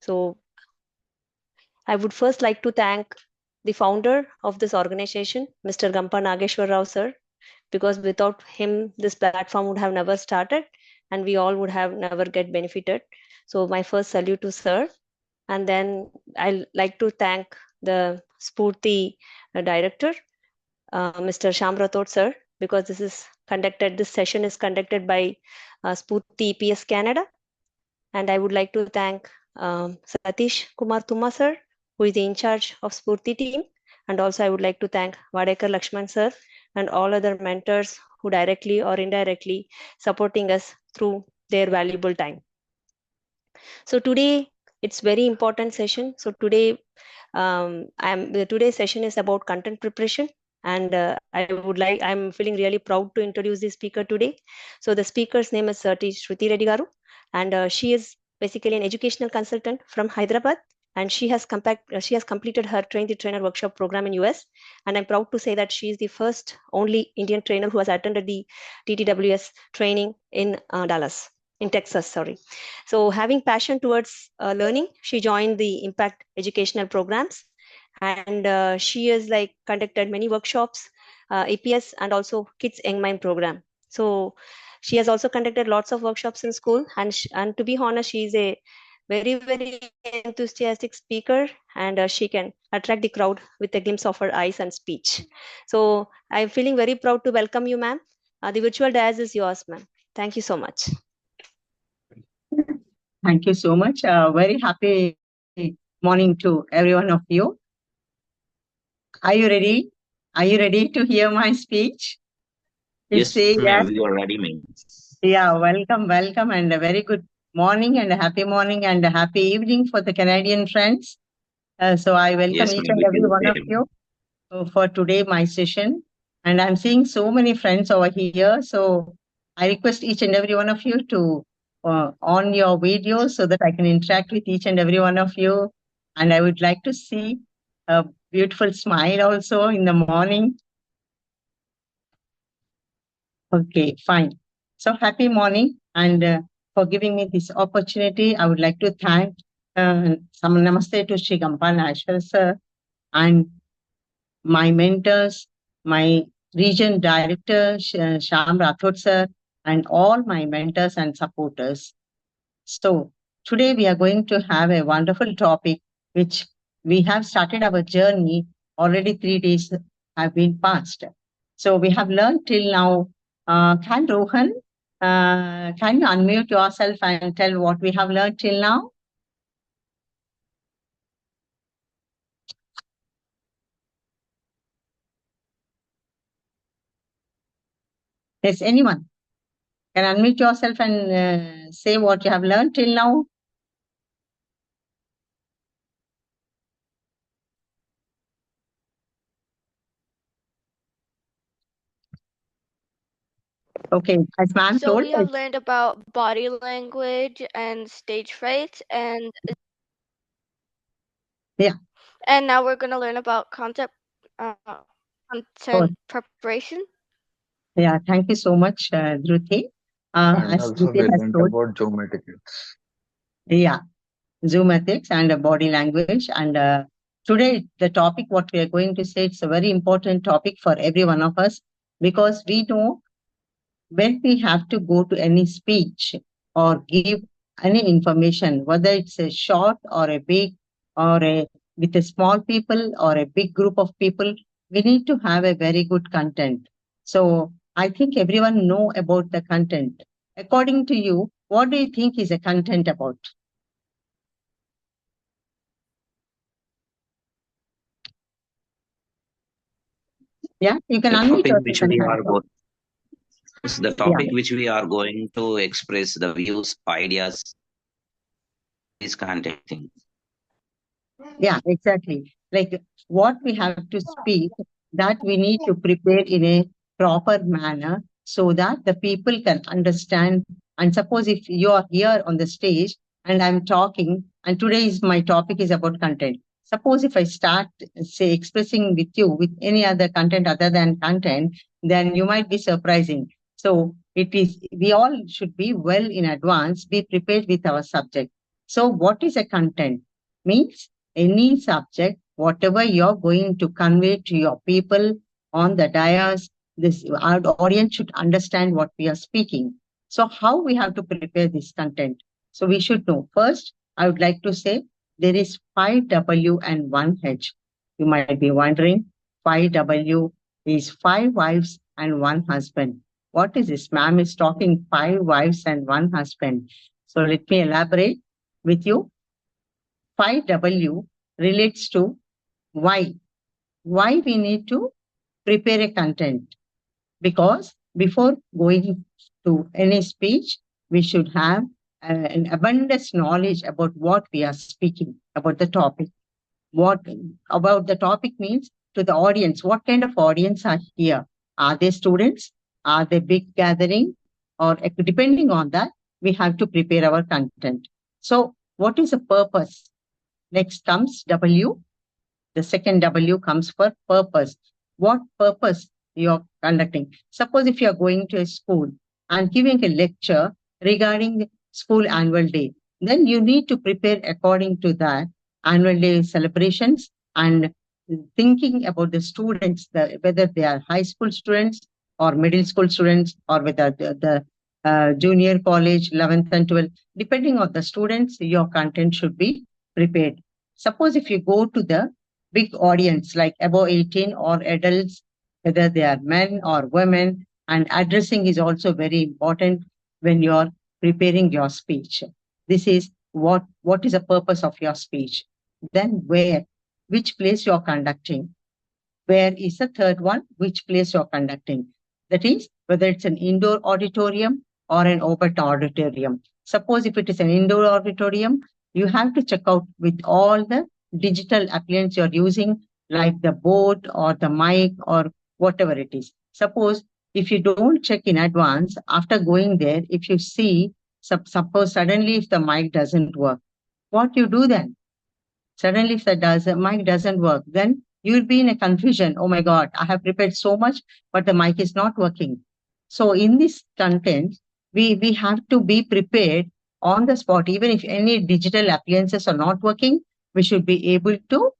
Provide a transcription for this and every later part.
So I would first like to thank the founder of this organization, Mr. Gampa Nageshwar Rao sir, because without him, this platform would have never started and we all would have never get benefited. So my first salute to sir. And then I'd like to thank the Spurti director, Mr. Sham Rathod sir, because this session is conducted by Spurti EPS Canada. And I would like to thank Satish Kumar Tuma sir, who is in charge of Spurti team. And also I would like to thank Vadekar Lakshman sir and all other mentors who directly or indirectly supporting us through their valuable time. So today it's very important session. So today today's session is about content preparation, and I'm feeling really proud to introduce the speaker today. So the speaker's name is Sruthi Reddy garu, and she is basically an educational consultant from Hyderabad, and she has completed her train the trainer workshop program in US, and I'm proud to say that she is the first only Indian trainer who has attended the TTWS training in Dallas, in Texas, sorry. So having passion towards learning, she joined the Impact Educational Programs, and she has like conducted many workshops, APS, and also Kids Young Mind program. So she has also conducted lots of workshops in school, and to be honest, she is a very enthusiastic speaker, and she can attract the crowd with a glimpse of her eyes and speech. So I'm feeling very proud to welcome you, ma'am. The virtual dais is yours, ma'am. Thank you so much. Thank you so much. Very happy morning to every one of you. Are you ready? Are you ready to hear my speech? Yes, ma'am, we are ready, ma'am. Yeah, welcome, and a very good morning and a happy evening for the Canadian friends. So I welcome each and every one of you for today, my session. And I'm seeing so many friends over here. So I request each and every one of you to on your video so that I can interact with each and every one of you. And I would like to see a beautiful smile also in the morning. Okay, fine. So happy morning, and for giving me this opportunity, I would like to thank some namaste to Shri Gampa Nageshwar sir and my mentors, my region director, Sham Rathod sir, and all my mentors and supporters. So today we are going to have a wonderful topic, which we have started our journey already 3 days have been passed. So we have learned till now. Can Rohan, can you unmute yourself and tell what we have learned till now? Yes, anyone can unmute yourself and say what you have learned till now. Okay, as ma'am So told. we have learned about body language and stage fright, and yeah. And now we're going to learn about content preparation. Yeah, thank you so much, Dhruti. And also we learned about Zoom etiquettes. Yeah, Zoom ethics and body language. And today, the topic what we are going to say, it's a very important topic for every one of us, because we know when we have to go to any speech or give any information, whether it's a short or a big or with a small people or a big group of people, we need to have a very good content. So I think everyone know about the content. According to you, what do you think is a content about? Yeah, you can unmute yourself. The topic which we are going to express the views, ideas, is content thing. Yeah, exactly. Like what we have to speak, that we need to prepare in a proper manner so that the people can understand. And suppose if you are here on the stage and I'm talking, and today's my topic is about content. Suppose if I start, say, expressing with you with any other content other than content, then you might be surprising. So we all should be well in advance, be prepared with our subject. So what is a content? Means any subject, whatever you're going to convey to your people on the dais, this our audience should understand what we are speaking. So how we have to prepare this content? So we should know. First, I would like to say there is 5W and 1H. You might be wondering, 5W is 5 wives and 1 husband. What is this? Ma'am is talking 5 wives and 1 husband. So let me elaborate with you. 5W relates to why. Why we need to prepare a content. Because before going to any speech, we should have an abundance knowledge about what we are speaking, about the topic. What about the topic means to the audience, what kind of audience are here? Are they students? Are they big gathering? Or depending on that, we have to prepare our content. So what is the purpose? Next comes W. The second W comes for purpose. What purpose you're conducting? Suppose if you're going to a school and giving a lecture regarding school annual day, then you need to prepare according to that annual day celebrations and thinking about the students, whether they are high school students or middle school students or whether the junior college, 11th and 12th, depending on the students, your content should be prepared. Suppose if you go to the big audience like above 18 or adults, whether they are men or women, and addressing is also very important when you're preparing your speech. This is what is the purpose of your speech. Then where, which place you're conducting. Where is the third one, which place you're conducting. That is, whether it's an indoor auditorium or an open auditorium. Suppose if it is an indoor auditorium, you have to check out with all the digital appliance you're using, like the board or the mic or whatever it is. Suppose if you don't check in advance, after going there, if you see, suppose suddenly if the mic doesn't work, what you do then? Suddenly if the mic doesn't work, then you'll be in a confusion. Oh my God, I have prepared so much, but the mic is not working. So in this content, we have to be prepared on the spot. Even if any digital appliances are not working, we should be able to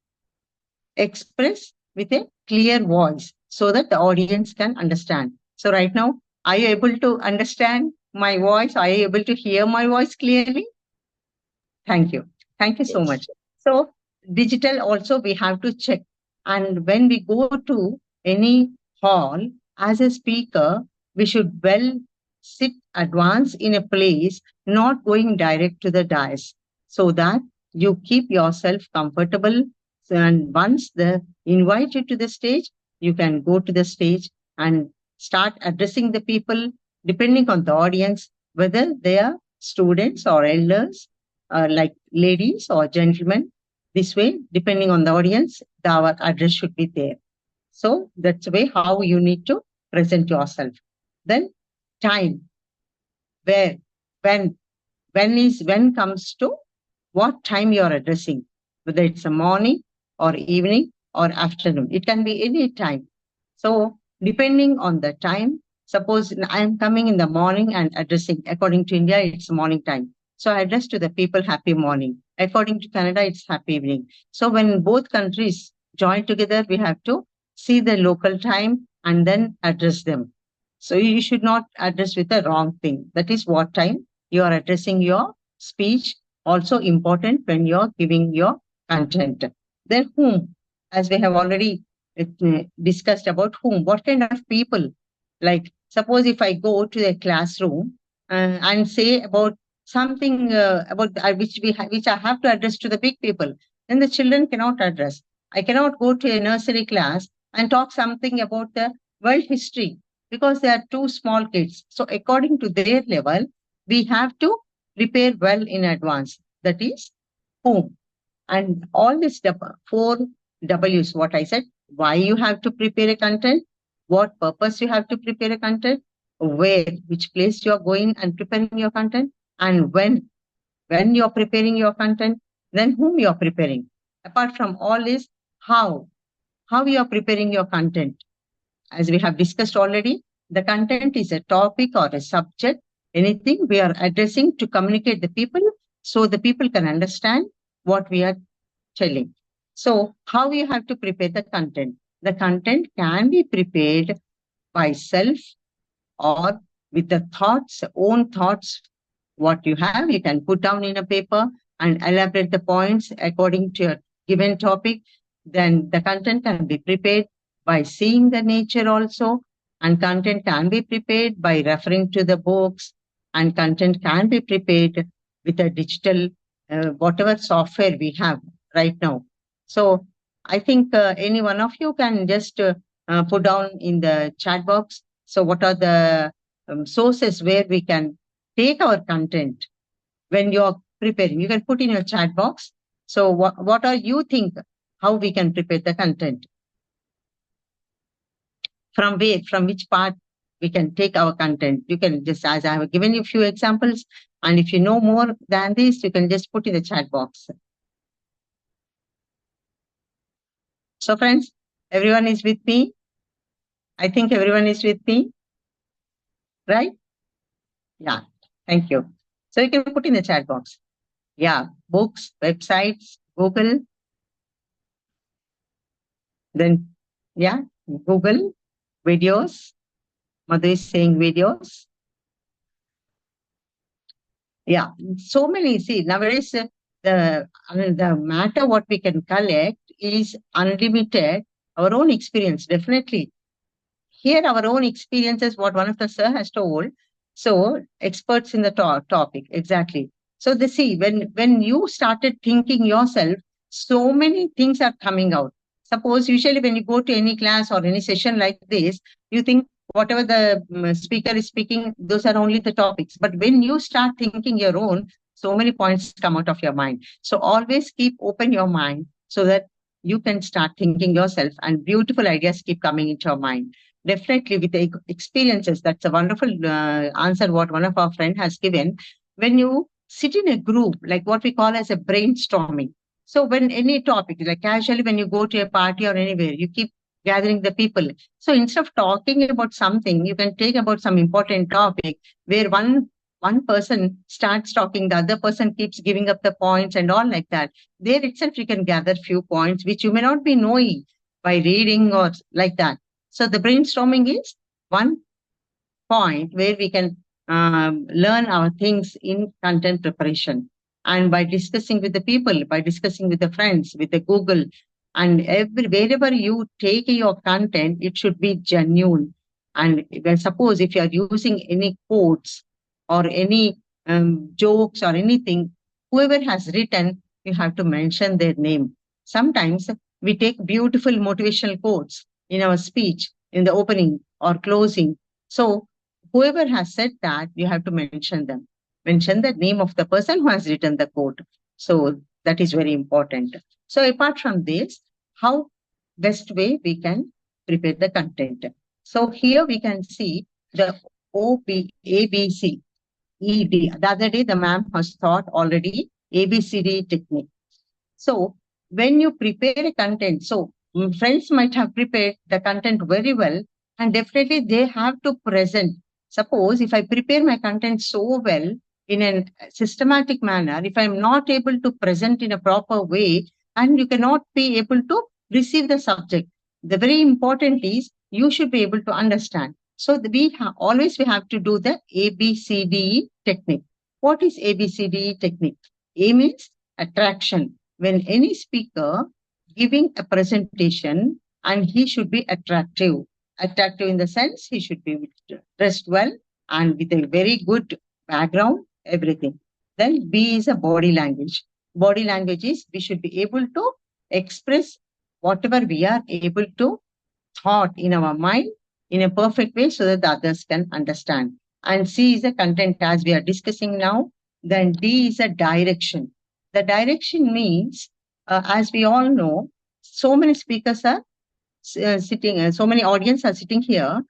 express with a clear voice so that the audience can understand. So right now, are you able to understand my voice? Are you able to hear my voice clearly? Thank you. Thank you so much. So digital also we have to check. And when we go to any hall as a speaker, we should well sit advance in a place, not going direct to the dais, so that you keep yourself comfortable. And once they invite you to the stage, you can go to the stage and start addressing the people, depending on the audience, whether they are students or elders, like ladies or gentlemen. This way, depending on the audience, our address should be there. So that's the way how you need to present yourself. Then time, where, when comes to what time you are addressing, whether it's a morning or evening or afternoon. It can be any time. So depending on the time, suppose I am coming in the morning and addressing, according to India, it's morning time. So I address to the people, happy morning. According to Canada, it's happy evening. So when both countries join together, we have to see the local time and then address them. So you should not address with the wrong thing. That is what time you are addressing your speech. Also important when you're giving your content. Then whom, as we have already discussed about whom, what kind of people. Like suppose if I go to a classroom and say about something about which I have to address to the big people, then the children cannot address. I cannot go to a nursery class and talk something about the world history because they are too small kids. So according to their level, we have to prepare well in advance. That is whom. And all these 4 W's, what I said, why you have to prepare a content, what purpose you have to prepare a content, where, which place you are going and preparing your content, and when you are preparing your content, then whom you are preparing. Apart from all this, how you are preparing your content. As we have discussed already, the content is a topic or a subject, anything we are addressing to communicate the people so the people can understand what we are telling. So how you have to prepare the content? The content can be prepared by self or with the thoughts, own thoughts. What you have, you can put down in a paper and elaborate the points according to your given topic. Then the content can be prepared by seeing the nature also, and content can be prepared by referring to the books, and content can be prepared with a digital, whatever software we have right now. So I think any one of you can just put down in the chat box. So what are the sources where we can take our content when you're preparing? You can put in your chat box. So what are you think how we can prepare the content? From where, from which part we can take our content? You can just, as I have given you a few examples, and if you know more than this, you can just put in the chat box. So friends, everyone is with me? I think everyone is with me, right? Yeah, thank you. So you can put in the chat box. Yeah, books, websites, Google. Then, yeah, Google, videos. Mother is saying videos. Yeah, so many. See, nowadays, the matter what we can collect is unlimited. Our own experience, definitely. Here, our own experiences, what one of the sir has told. So, experts in the topic, exactly. So, they see, when you started thinking yourself, so many things are coming out. Suppose, usually when you go to any class or any session like this, you think whatever the speaker is speaking, those are only the topics. But when you start thinking your own, so many points come out of your mind. So, always keep open your mind so that you can start thinking yourself, and beautiful ideas keep coming into your mind. Definitely with the experiences. That's a wonderful answer what one of our friend has given. When you sit in a group, like what we call as a brainstorming. So when any topic, like casually when you go to a party or anywhere, you keep gathering the people. So instead of talking about something, you can take about some important topic where one person starts talking, the other person keeps giving up the points and all like that. There itself you can gather few points which you may not be knowing by reading or like that. So the brainstorming is one point where we can learn our things in content preparation. And by discussing with the people, by discussing with the friends, with the Google, and wherever you take your content, it should be genuine. And suppose if you are using any quotes or any jokes or anything, whoever has written, you have to mention their name. Sometimes we take beautiful motivational quotes in our speech, in the opening or closing. So whoever has said that, you have to mention them. Mention the name of the person who has written the quote. So that is very important. So apart from this, how best way we can prepare the content. So here we can see the ABC, ED. The other day the ma'am has taught already ABCD technique. So when you prepare a content, so friends might have prepared the content very well, and definitely they have to present. Suppose if I prepare my content so well in a systematic manner, if I'm not able to present in a proper way, and you cannot be able to receive the subject. The very important is you should be able to understand. So we have to do the ABCD technique. What is ABCD technique? A means attraction. When any speaker giving a presentation, and he should be attractive. Attractive in the sense he should be dressed well and with a very good background, everything. Then B is a body language. Body language is we should be able to express whatever we are able to thought in our mind in a perfect way so that the others can understand. And C is a content as we are discussing now. Then D is a direction. The direction means, as we all know, so many speakers are sitting, so many audience are sitting here.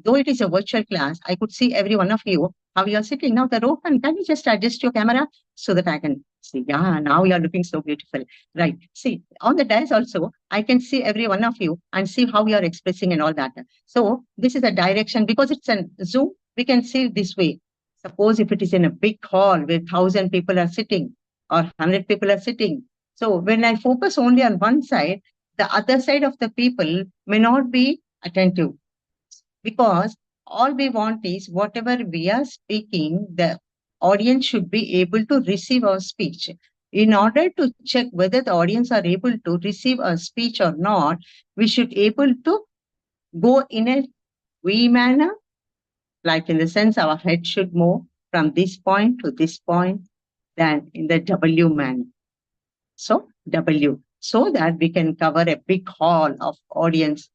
Though it is a virtual class, I could see every one of you, how you are sitting. Now the row, can you just adjust your camera so that I can see? Yeah, now you are looking so beautiful. Right. See, on the dais also, I can see every one of you and see how you are expressing and all that. So this is a direction. Because it's a Zoom, we can see this way. Suppose if it is in a big hall where 1,000 people are sitting, or 100 people are sitting. So when I focus only on one side, the other side of the people may not be attentive, because all we want is whatever we are speaking, the audience should be able to receive our speech. In order to check whether the audience are able to receive our speech or not, we should able to go in a V manner, like in the sense our head should move from this point to this point, then in the W manner. So W, so that we can cover a big hall of audience.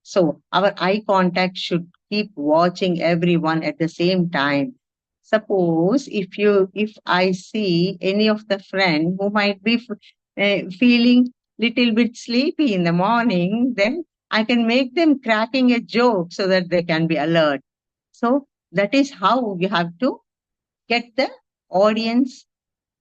So our eye contact should keep watching everyone at the same time. Suppose if I see any of the friend who might be feeling little bit sleepy in the morning, then I can make them cracking a joke so that they can be alert. So that is how you have to get the audience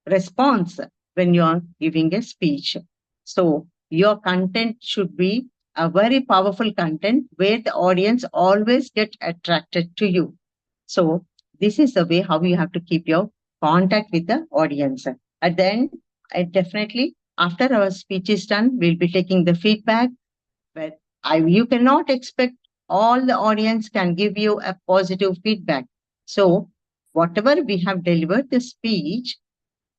response when you are giving a speech. So your content should be a very powerful content where the audience always get attracted to you. So this is the way how you have to keep your contact with the audience. And then definitely after our speech is done, we'll be taking the feedback. But you cannot expect all the audience can give you a positive feedback. So whatever we have delivered the speech,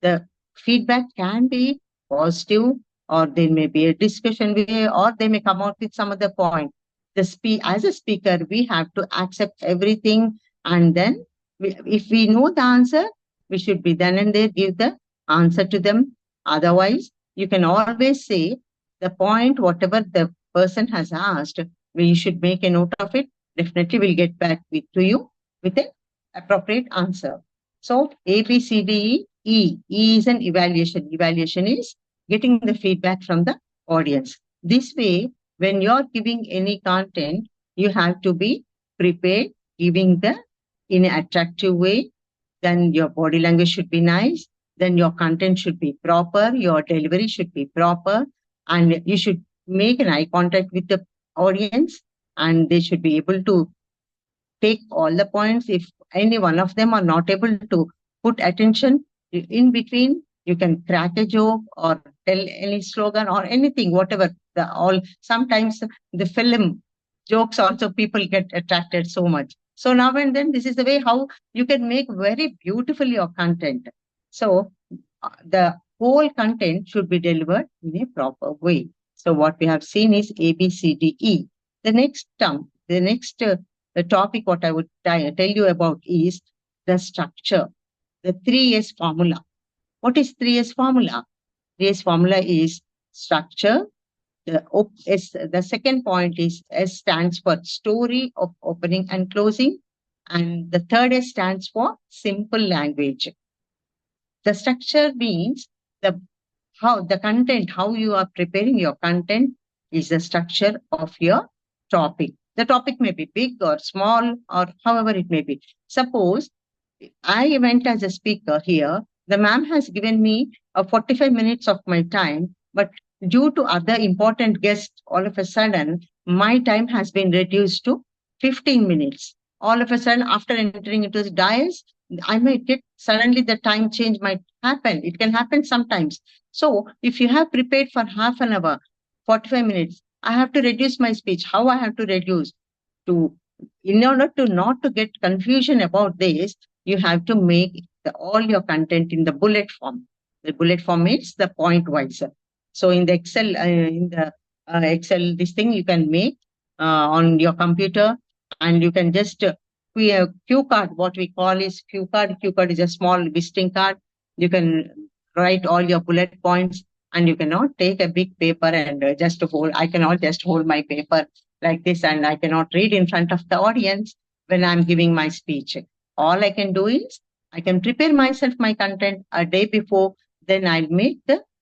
the feedback can be positive, or there may be a discussion way, or they may come out with some other point. As a speaker, we have to accept everything, and then if we know the answer, we should be then and there give the answer to them. Otherwise, you can always say the point, whatever the person has asked, we should make a note of it. Definitely, we'll get back to you with an appropriate answer. So A, B, C, D, E. E is an evaluation. Evaluation is getting the feedback from the audience. This way, when you're giving any content, you have to be prepared, giving in an attractive way. Then your body language should be nice. Then your content should be proper. Your delivery should be proper. And you should make an eye contact with the audience, and they should be able to take all the points. If any one of them are not able to put attention, in between, you can crack a joke or tell any slogan or anything, whatever. Sometimes the film jokes also people get attracted so much. So now and then, this is the way how you can make very beautifully your content. So the whole content should be delivered in a proper way. So what we have seen is A, B, C, D, E. The next the topic what I would tell you about is the structure, the 3S formula. What is 3S formula? 3S formula is structure. The second point is S stands for story of opening and closing. And the third S stands for simple language. The structure means how you are preparing your content is the structure of your topic. The topic may be big or small or however it may be. Suppose I went as a speaker here. The ma'am has given me 45 minutes of my time, but due to other important guests, all of a sudden, my time has been reduced to 15 minutes. All of a sudden, after entering into the dais, I might get suddenly the time change might happen. It can happen sometimes. So if you have prepared for half an hour, 45 minutes, I have to reduce my speech. How I have to reduce? In order to not to get confusion about this, you have to make all your content in the bullet form. The bullet form is the point wise. So in the Excel, this thing you can make on your computer, and you can just cue card. What we call is cue card. Cue card is a small visiting card. You can write all your bullet points, and you cannot take a big paper and just hold. I cannot just hold my paper like this, and I cannot read in front of the audience when I'm giving my speech. All I can do is I can prepare myself my content a day before, then I'll make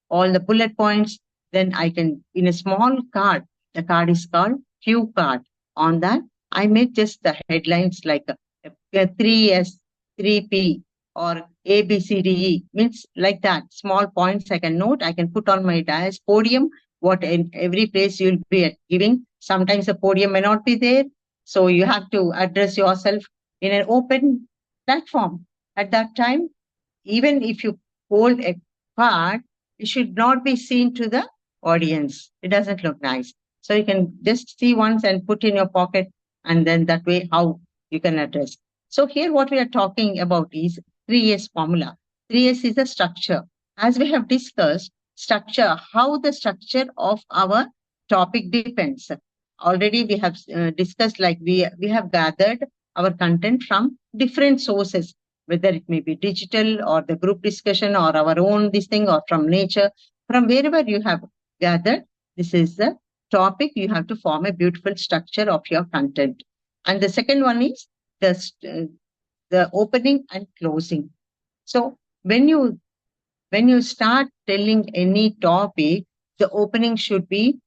all the bullet points. Then I can, in a small card, the card is called cue card. On that, I make just the headlines like 3S, 3P, or A, B, C, D, E, means like that. Small points I can note, I can put on my dais podium, what in every place you'll be giving. Sometimes the podium may not be there. So you have to address yourself in an open platform. At that time, even if you hold a but it should not be seen to the audience. It doesn't look nice. So you can just see once and put in your pocket, and then that way how you can address. So here what we are talking about is 3S formula. 3S is the structure. As we have discussed, structure, how the structure of our topic depends. Already we have discussed, like we have gathered our content from different sources, whether it may be digital or the group discussion or our own this thing or from nature, from wherever you have gathered. This is the topic. You have to form a beautiful structure of your content. And the second one is the opening and closing. So when you start telling any topic, the opening should be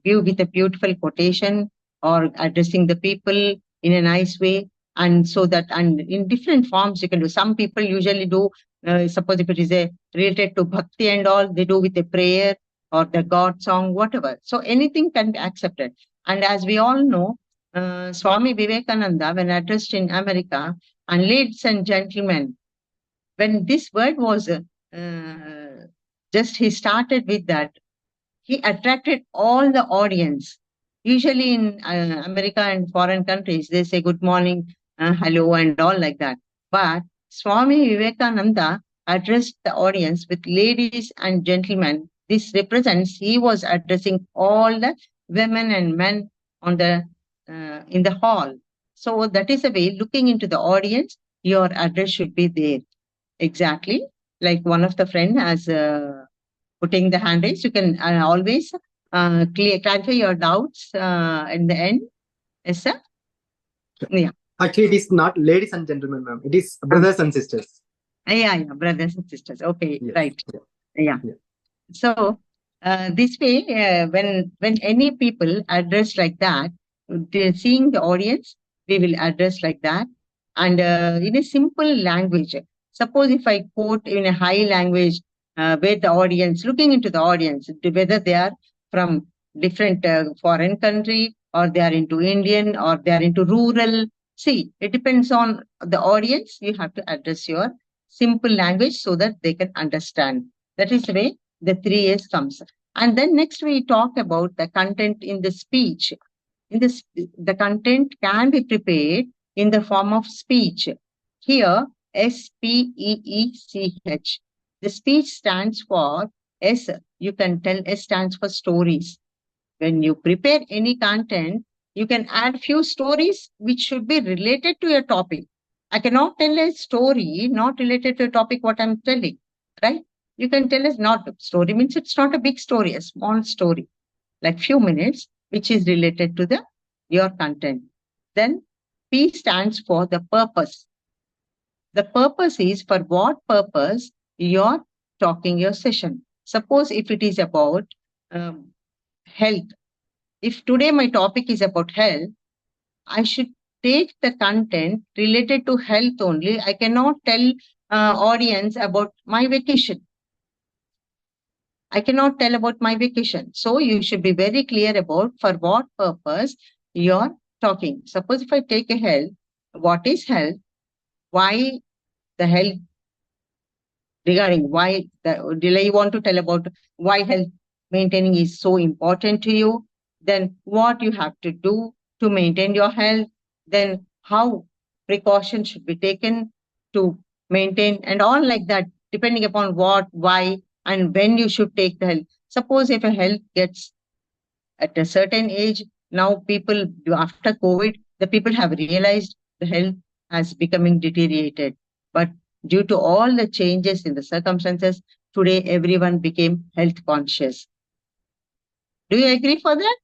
give with a beautiful quotation or addressing the people in a nice way. And so that, and in different forms you can do. Some people usually do, suppose if it is related to bhakti and all, they do with a prayer or the God song, whatever. So anything can be accepted. And as we all know, Swami Vivekananda, when addressed in America, and ladies and gentlemen, when this word was just he started with that, he attracted all the audience. Usually in America and foreign countries, they say good morning, hello, and all like that. But Swami Vivekananda addressed the audience with ladies and gentlemen. This represents he was addressing all the women and men on the in the hall. So that is a way, looking into the audience, your address should be there. Exactly. Like one of the friend has putting the hand raise, you can always clarify your doubts in the end. Yes, sir? Yeah. Actually, it is not ladies and gentlemen, ma'am. It is brothers and sisters. Yeah, brothers and sisters. Okay, Yes. right. Yeah. So this way, when any people address like that, seeing the audience, we will address like that, and in a simple language. Suppose if I quote in a high language, where the audience, looking into the audience, whether they are from different foreign country or they are into Indian or they are into rural. See, it depends on the audience. You have to address your simple language so that they can understand. That is the way the 3S comes. And then next we talk about the content in the speech. In this, the content can be prepared in the form of speech. Here, SPEECH. The speech stands for S. You can tell S stands for stories. When you prepare any content, you can add few stories which should be related to your topic. I cannot tell a story not related to a topic what I'm telling, right? You can tell us not story means it's not a big story, a small story, like few minutes, which is related to the your content. Then P stands for the purpose. The purpose is for what purpose you're talking your session. Suppose if it is about health. If today my topic is about health, I should take the content related to health only. I cannot tell audience about my vacation. I cannot tell about my vacation. So you should be very clear about for what purpose you're talking. Suppose if I take a health, what is health? Why the health? Regarding why you want to tell about why health maintaining is so important to you, then what you have to do to maintain your health, then how precautions should be taken to maintain, and all like that, depending upon what, why, and when you should take the health. Suppose if a health gets at a certain age, now people, after COVID, the people have realized the health has becoming deteriorated. But due to all the changes in the circumstances, today everyone became health conscious. Do you agree for that?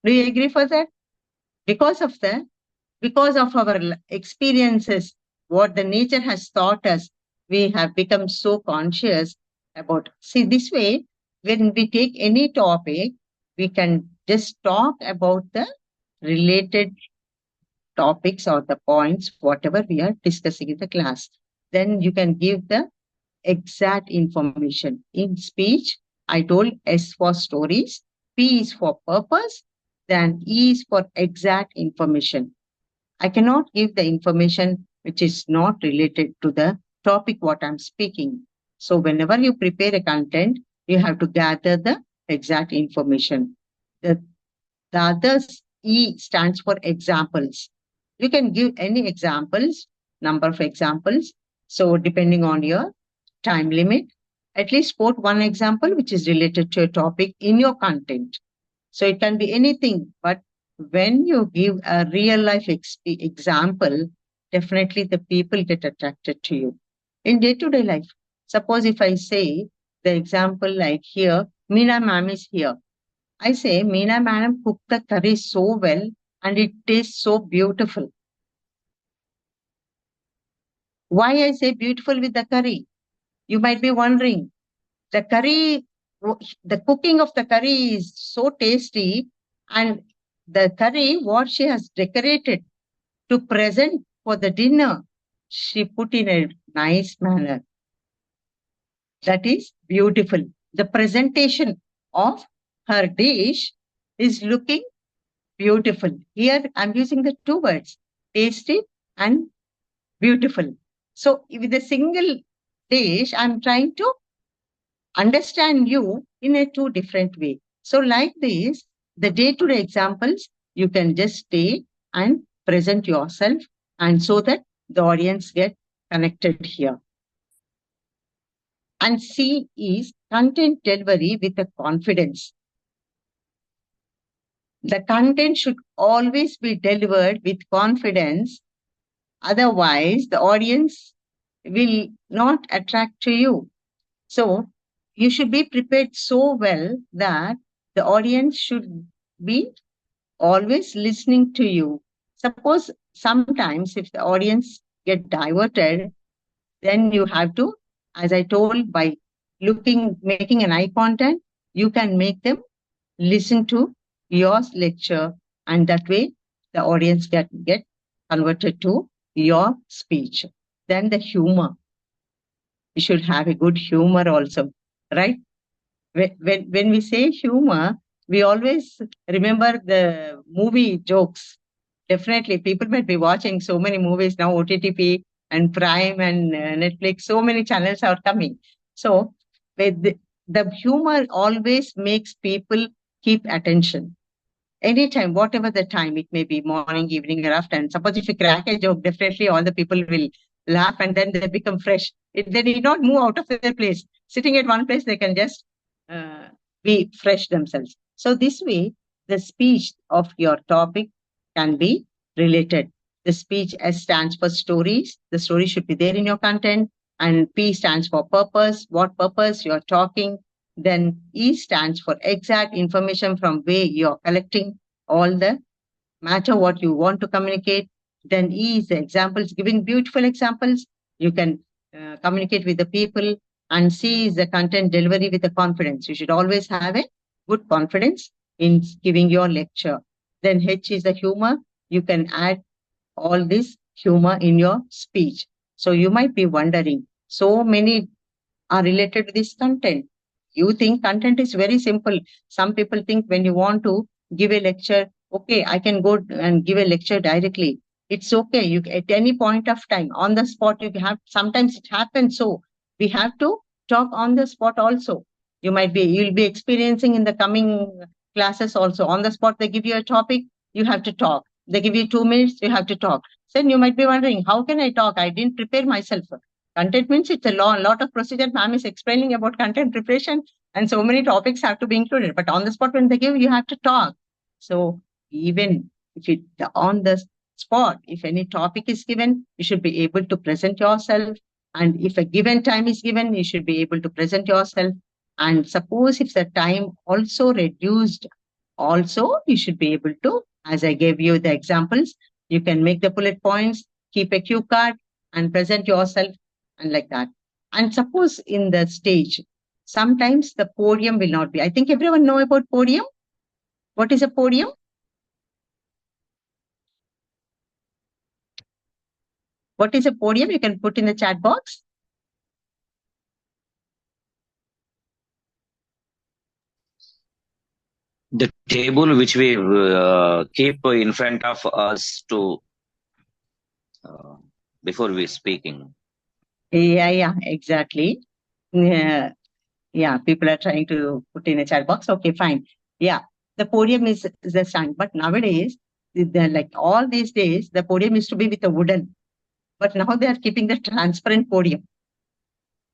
Do you agree for that? Because of our experiences, what the nature has taught us, we have become so conscious about. See, this way, when we take any topic, we can just talk about the related topics or the points, whatever we are discussing in the class. Then you can give the exact information. In speech, I told S for stories, P is for purpose, then E is for exact information. I cannot give the information which is not related to the topic what I'm speaking. So whenever you prepare a content, you have to gather the exact information. The other E stands for examples. You can give any examples, number of examples. So depending on your time limit, at least quote one example which is related to a topic in your content. So it can be anything, but when you give a real life example, definitely the people get attracted to you. In day-to-day life, suppose if I say the example like here, Meena ma'am is here. I say, Meena madam cooked the curry so well and it tastes so beautiful. Why I say beautiful with the curry? You might be wondering, the curry, the cooking of the curry is so tasty, and the curry, what she has decorated to present for the dinner, she put in a nice manner. That is beautiful. The presentation of her dish is looking beautiful. Here I'm using the two words, tasty and beautiful. So with a single dish, I'm trying to understand you in a two different way. So like this, the day-to-day examples, you can just stay and present yourself, and so that the audience get connected here. And C is content delivery with a confidence. The content should always be delivered with confidence. Otherwise, the audience will not attract to you. So you should be prepared so well that the audience should be always listening to you. Suppose sometimes if the audience get diverted, then you have to, as I told, by making an eye contact, you can make them listen to your lecture, and that way the audience get converted to your speech. Then the humor. You should have a good humor also, right? When we say humor, we always remember the movie jokes. Definitely, people might be watching so many movies now, OTT and Prime and Netflix, so many channels are coming. So the humor always makes people keep attention. Anytime, whatever the time, it may be morning, evening, or afternoon. Suppose if you crack a joke, definitely all the people will laugh and then they become fresh. They need not move out of their place. Sitting at one place, they can just be fresh themselves. So this way, the speech of your topic can be related. The speech S stands for stories. The story should be there in your content. And P stands for purpose. What purpose you're talking. Then E stands for exact information from where you're collecting all the matter what you want to communicate. Then E is the examples, giving beautiful examples. You can communicate with the people. And C is the content delivery with the confidence. You should always have a good confidence in giving your lecture. Then H is the humor. You can add all this humor in your speech. So you might be wondering, so many are related to this content. You think content is very simple. Some people think when you want to give a lecture, okay, I can go and give a lecture directly. It's okay. You at any point of time on the spot, you have, sometimes it happens. So we have to talk on the spot also. You'll be experiencing in the coming classes also. On the spot, they give you a topic, you have to talk. They give you 2 minutes, you have to talk. Then you might be wondering, how can I talk? I didn't prepare myself. Content means it's a lot of procedure. Ma'am is explaining about content preparation, and so many topics have to be included. But on the spot, when they give, you have to talk. So even if it on the spot, if any topic is given, you should be able to present yourself. And if a given time is given, you should be able to present yourself. And suppose if the time also reduced, also you should be able to, as I gave you the examples, you can make the bullet points, keep a cue card, and present yourself, and like that. And suppose in the stage, sometimes the podium will not be. I think everyone know about podium. What is a podium? What is a podium? You can put in the chat box. The table which we keep in front of us to before we speaking. Yeah, exactly. Yeah, people are trying to put in a chat box. Okay, fine. Yeah, the podium is the stand. But nowadays, like all these days, the podium used to be with a wooden. But now they are keeping the transparent podium.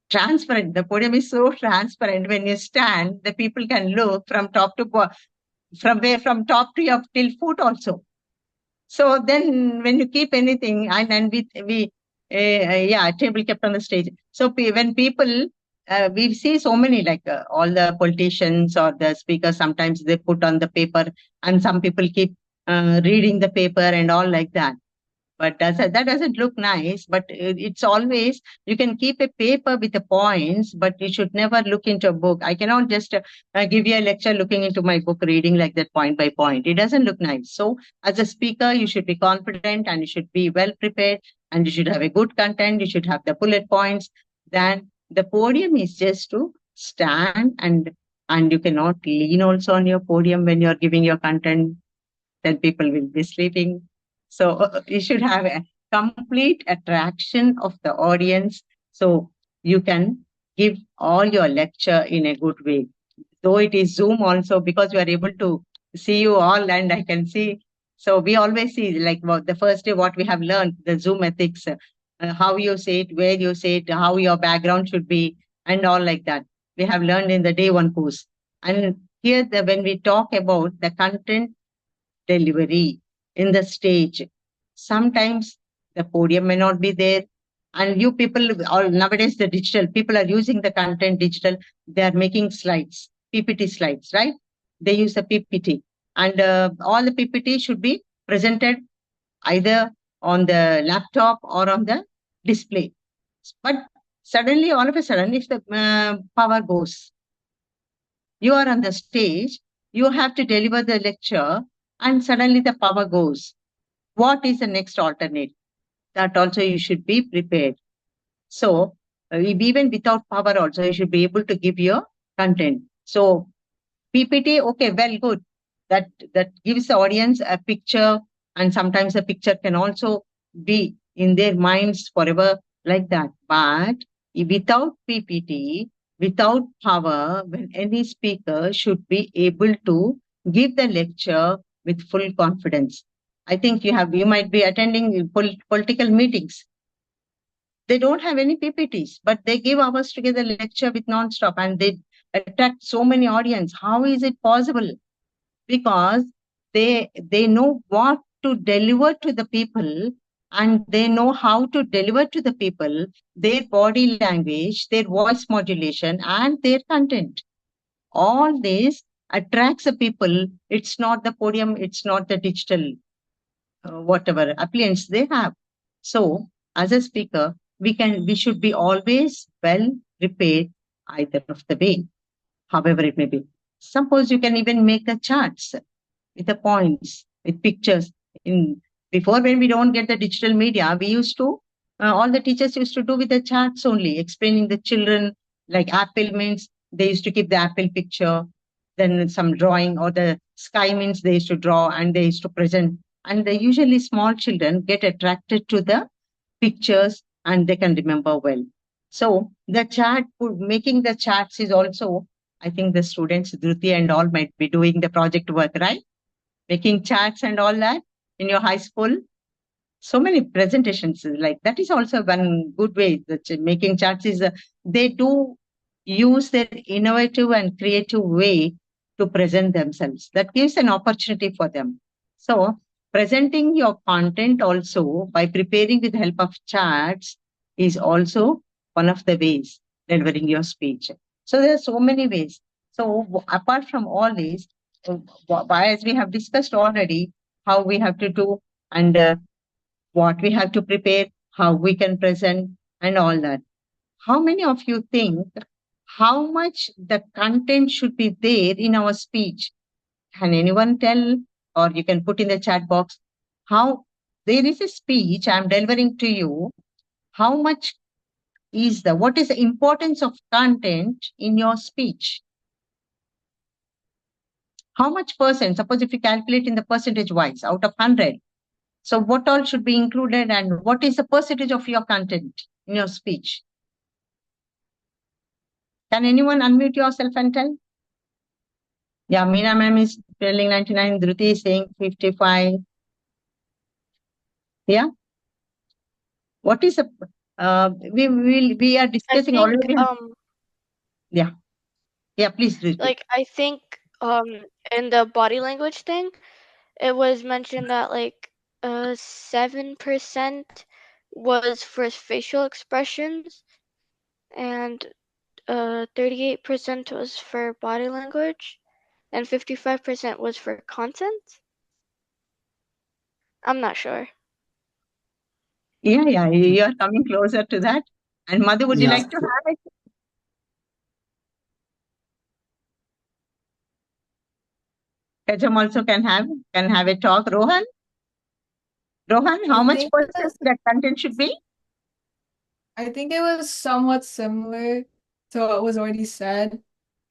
Transparent. The podium is so transparent. When you stand, the people can look from top to from top to your till foot also. So then when you keep anything and we yeah, table kept on the stage. So when people we see so many like all the politicians or the speakers, sometimes they put on the paper and some people keep reading the paper and all like that. But that doesn't look nice. But it's always, you can keep a paper with the points, but you should never look into a book. I cannot just give you a lecture looking into my book, reading like that point by point. It doesn't look nice. So as a speaker, you should be confident and you should be well prepared and you should have a good content. You should have the bullet points. Then the podium is just to stand and you cannot lean also on your podium when you're giving your content. Then people will be sleeping. So you should have a complete attraction of the audience. So you can give all your lecture in a good way. Though it is Zoom also, because we are able to see you all and I can see. So we always see like the first day what we have learned, the Zoom ethics, how you say it, where you say it, how your background should be and all like that. We have learned in the day one course. And here when we talk about the content delivery in the stage. Sometimes the podium may not be there. And you people, all nowadays the digital, people are using the content digital. They are making slides, PPT slides, right? They use the PPT. And all the PPT should be presented either on the laptop or on the display. But suddenly, all of a sudden, if the power goes, you are on the stage, you have to deliver the lecture, and suddenly the power goes. What is the next alternate? That also you should be prepared. So even without power also, you should be able to give your content. So PPT, okay, well, good. That gives the audience a picture, and sometimes the picture can also be in their minds forever like that. But without PPT, without power, when any speaker should be able to give the lecture with full confidence. I think you might be attending political meetings. They don't have any PPTs, but they give hours together lecture with non-stop and they attract so many audience. How is it possible? Because they know what to deliver to the people and they know how to deliver to the people their body language, their voice modulation and their content. All this attracts the people. It's not the podium, it's not the digital whatever appliance they have. So as a speaker, we should be always well prepared either of the way, however it may be. Suppose you can even make the charts with the points, with pictures. Before, when we don't get the digital media, we used to all the teachers used to do with the charts only, explaining the children like apple means they used to keep the apple picture, then some drawing, or the sky means they used to draw and they used to present. And they usually small children get attracted to the pictures and they can remember well. So the chart, making the charts is also, I think the students, Dhruti and all might be doing the project work, right? Making charts and all that in your high school. So many presentations like that is also one good way that making charts is, they do use their innovative and creative way to present themselves. That gives an opportunity for them. So presenting your content also by preparing with the help of charts is also one of the ways delivering your speech. So there are so many ways. So apart from all these, as we have discussed already, how we have to do and what we have to prepare, how we can present and all that. How many of you think how much the content should be there in our speech? Can anyone tell, or you can put in the chat box, how there is a speech I'm delivering to you, how much what is the importance of content in your speech? How much percent, suppose if you calculate in the percentage wise out of 100, so what all should be included and what is the percentage of your content in your speech? Can anyone unmute yourself and tell? Yeah, Meena ma'am is telling 99, Dhruti is saying 55. Yeah. What is we are discussing I think, already. Yeah, please, Dhruti. like, I think in the body language thing, it was mentioned that like 7% was for facial expressions and 38% was for body language and 55% was for content. I'm not sure. Yeah, you are coming closer to that. And Madhu, would you Yeah. like to have it? Kajam also can have a talk. Rohan, how I much think percent that content should be? I think it was somewhat similar to what was already said.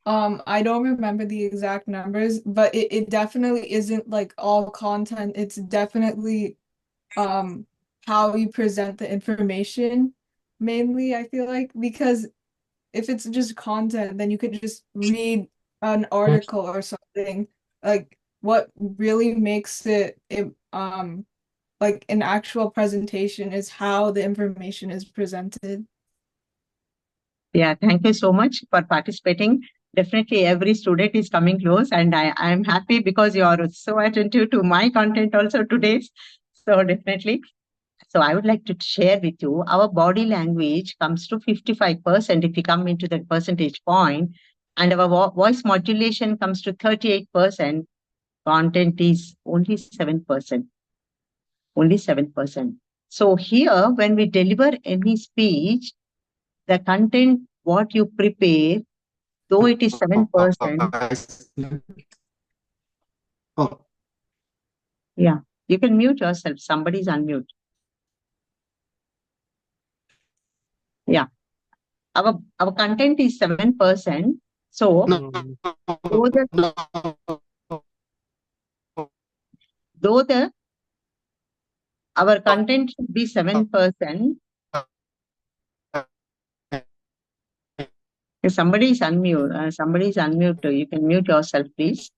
I don't remember the exact numbers, but it definitely isn't like all content. It's definitely how you present the information mainly, I feel like, because if it's just content, then you could just read an article or something. Like what really makes it like an actual presentation is how the information is presented. Yeah, thank you so much for participating. Definitely every student is coming close, and I am happy because you are so attentive to my content also today. So definitely. So I would like to share with you our body language comes to 55% if you come into that percentage point, and our voice modulation comes to 38%. Content is only 7%. Only 7%. So here, when we deliver any speech, the content, what you prepare, though it is 7%. Oh, Yeah, you can mute yourself. Somebody's unmute. Yeah, our content is 7%. So though our content should be 7%. If somebody is unmute, you can mute yourself, please.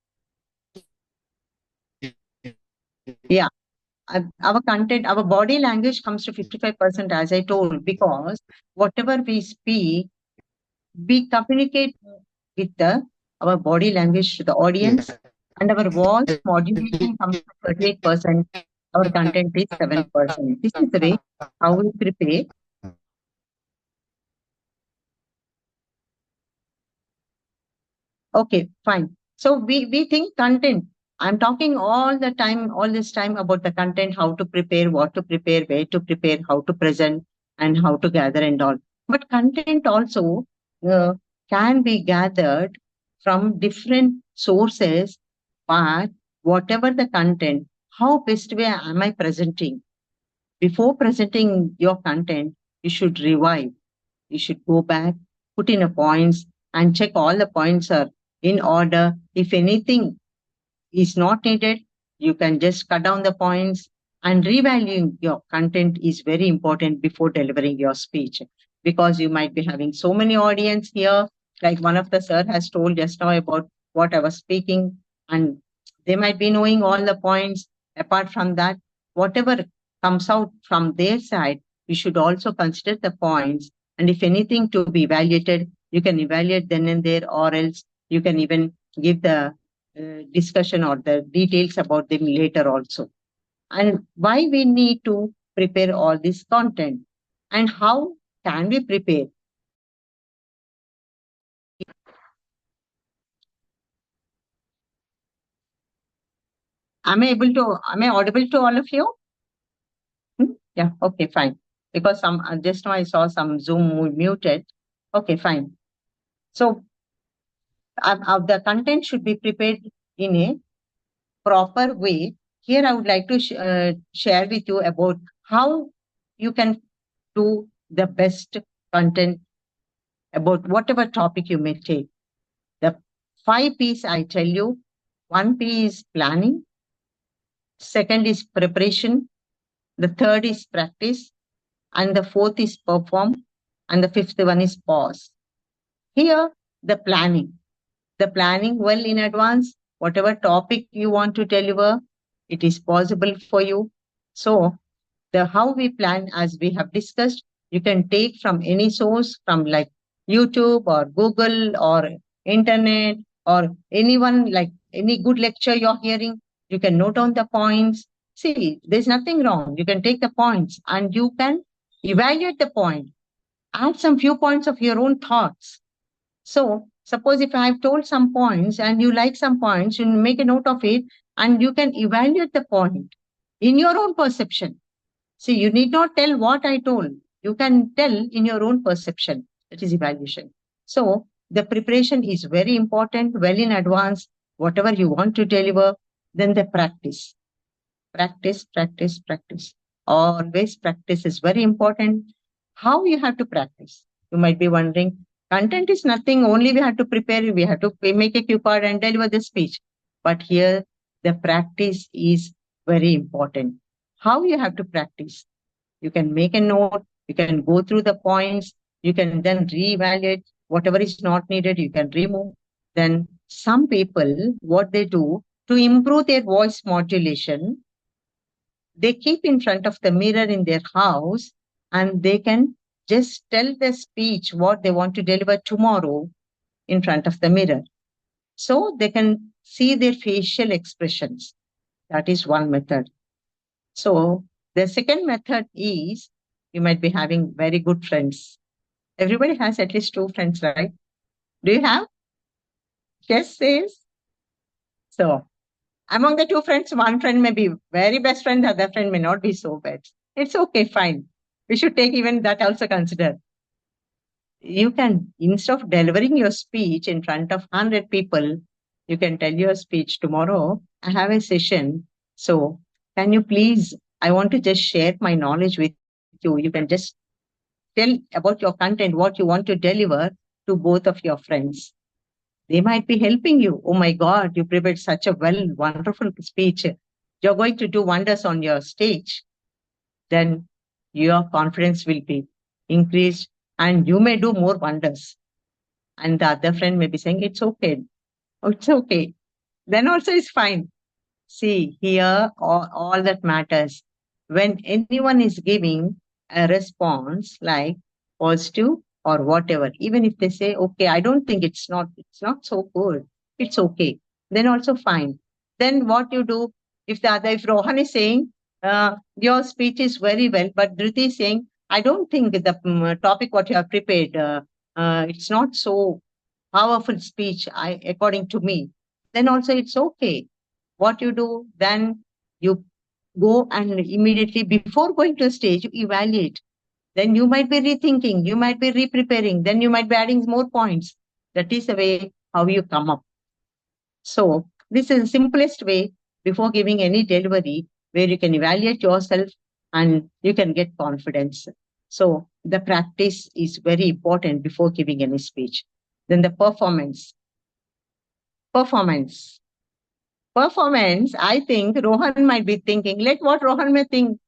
Yeah. Our content, our body language comes to 55%, as I told, because whatever we speak, we communicate with our body language to the audience, and our voice modulation comes to 38%. Our content is 7%. This is the way how we prepare. Okay, fine. So we think content. I'm talking all this time about the content, how to prepare, what to prepare, where to prepare, how to present, and how to gather and all. But content also can be gathered from different sources, but whatever the content, how best way am I presenting? Before presenting your content, you should revive. You should go back, put in a points, and check all the points are in order. If anything is not needed, you can just cut down the points, and revaluing your content is very important before delivering your speech, because you might be having so many audience here, like one of the sir has told just now about what I was speaking, and they might be knowing all the points. Apart from that, whatever comes out from their side, you should also consider the points, and if anything to be evaluated, you can evaluate then and there, or else you can even give the discussion or the details about them later also. And why we need to prepare all this content, and how can we prepare? Am I audible to all of you? Yeah, okay, fine. Because just now I saw some Zoom muted. Okay, fine. So the content should be prepared in a proper way. Here I would like to share with you about how you can do the best content about whatever topic you may take. The 5 P's I tell you. 1 P is planning. Second is preparation. The third is practice. And the fourth is perform. And the fifth one is pause. Here, the planning well in advance, whatever topic you want to deliver, it is possible for you. So the how we plan, as we have discussed, you can take from any source, from like YouTube or Google or internet or anyone, like any good lecture you're hearing, you can note down the points. See, there's nothing wrong. You can take the points and you can evaluate the point, add some few points of your own thoughts. So suppose if I've told some points and you like some points, you make a note of it and you can evaluate the point in your own perception. See, you need not tell what I told. You can tell in your own perception. That is evaluation. So the preparation is very important, well in advance, whatever you want to deliver. Then the practice. Practice, practice, practice. Always practice is very important. How you have to practice? You might be wondering, content is nothing, only we have to prepare, we have to make a cue card and deliver the speech. But here, the practice is very important. How you have to practice? You can make a note, you can go through the points, you can then reevaluate whatever is not needed, you can remove. Then some people, what they do to improve their voice modulation, they keep in front of the mirror in their house and they can just tell the speech what they want to deliver tomorrow in front of the mirror. So they can see their facial expressions. That is one method. So the second method is, you might be having very good friends. Everybody has at least 2 friends, right? Do you have? Yes, says. So among the 2 friends, one friend may be very best friend, the other friend may not be so bad. It's okay, fine. We should take even that also consider. You can, instead of delivering your speech in front of 100 people, you can tell your speech tomorrow. I have a session. So can you please, I want to just share my knowledge with you. You can just tell about your content, what you want to deliver to both of your friends. They might be helping you. Oh my God, you prepared such a wonderful speech. You're going to do wonders on your stage. Then your confidence will be increased and you may do more wonders. And the other friend may be saying, it's okay. Oh, it's okay. Then also it's fine. See, here, all that matters. When anyone is giving a response like positive or whatever, even if they say, okay, I don't think it's not so good, it's okay, then also fine. Then what you do, if Rohan is saying, your speech is very well, but Dhruti is saying, I don't think the topic what you have prepared, it's not so powerful speech, according to me, then also it's okay. What you do, then you go and immediately before going to a stage, you evaluate. Then you might be rethinking, you might be re-preparing, then you might be adding more points. That is the way how you come up. So this is the simplest way before giving any delivery, where you can evaluate yourself and you can get confidence. So the practice is very important before giving any speech. Then the performance. Performance, I think Rohan might be thinking, let what Rohan may think.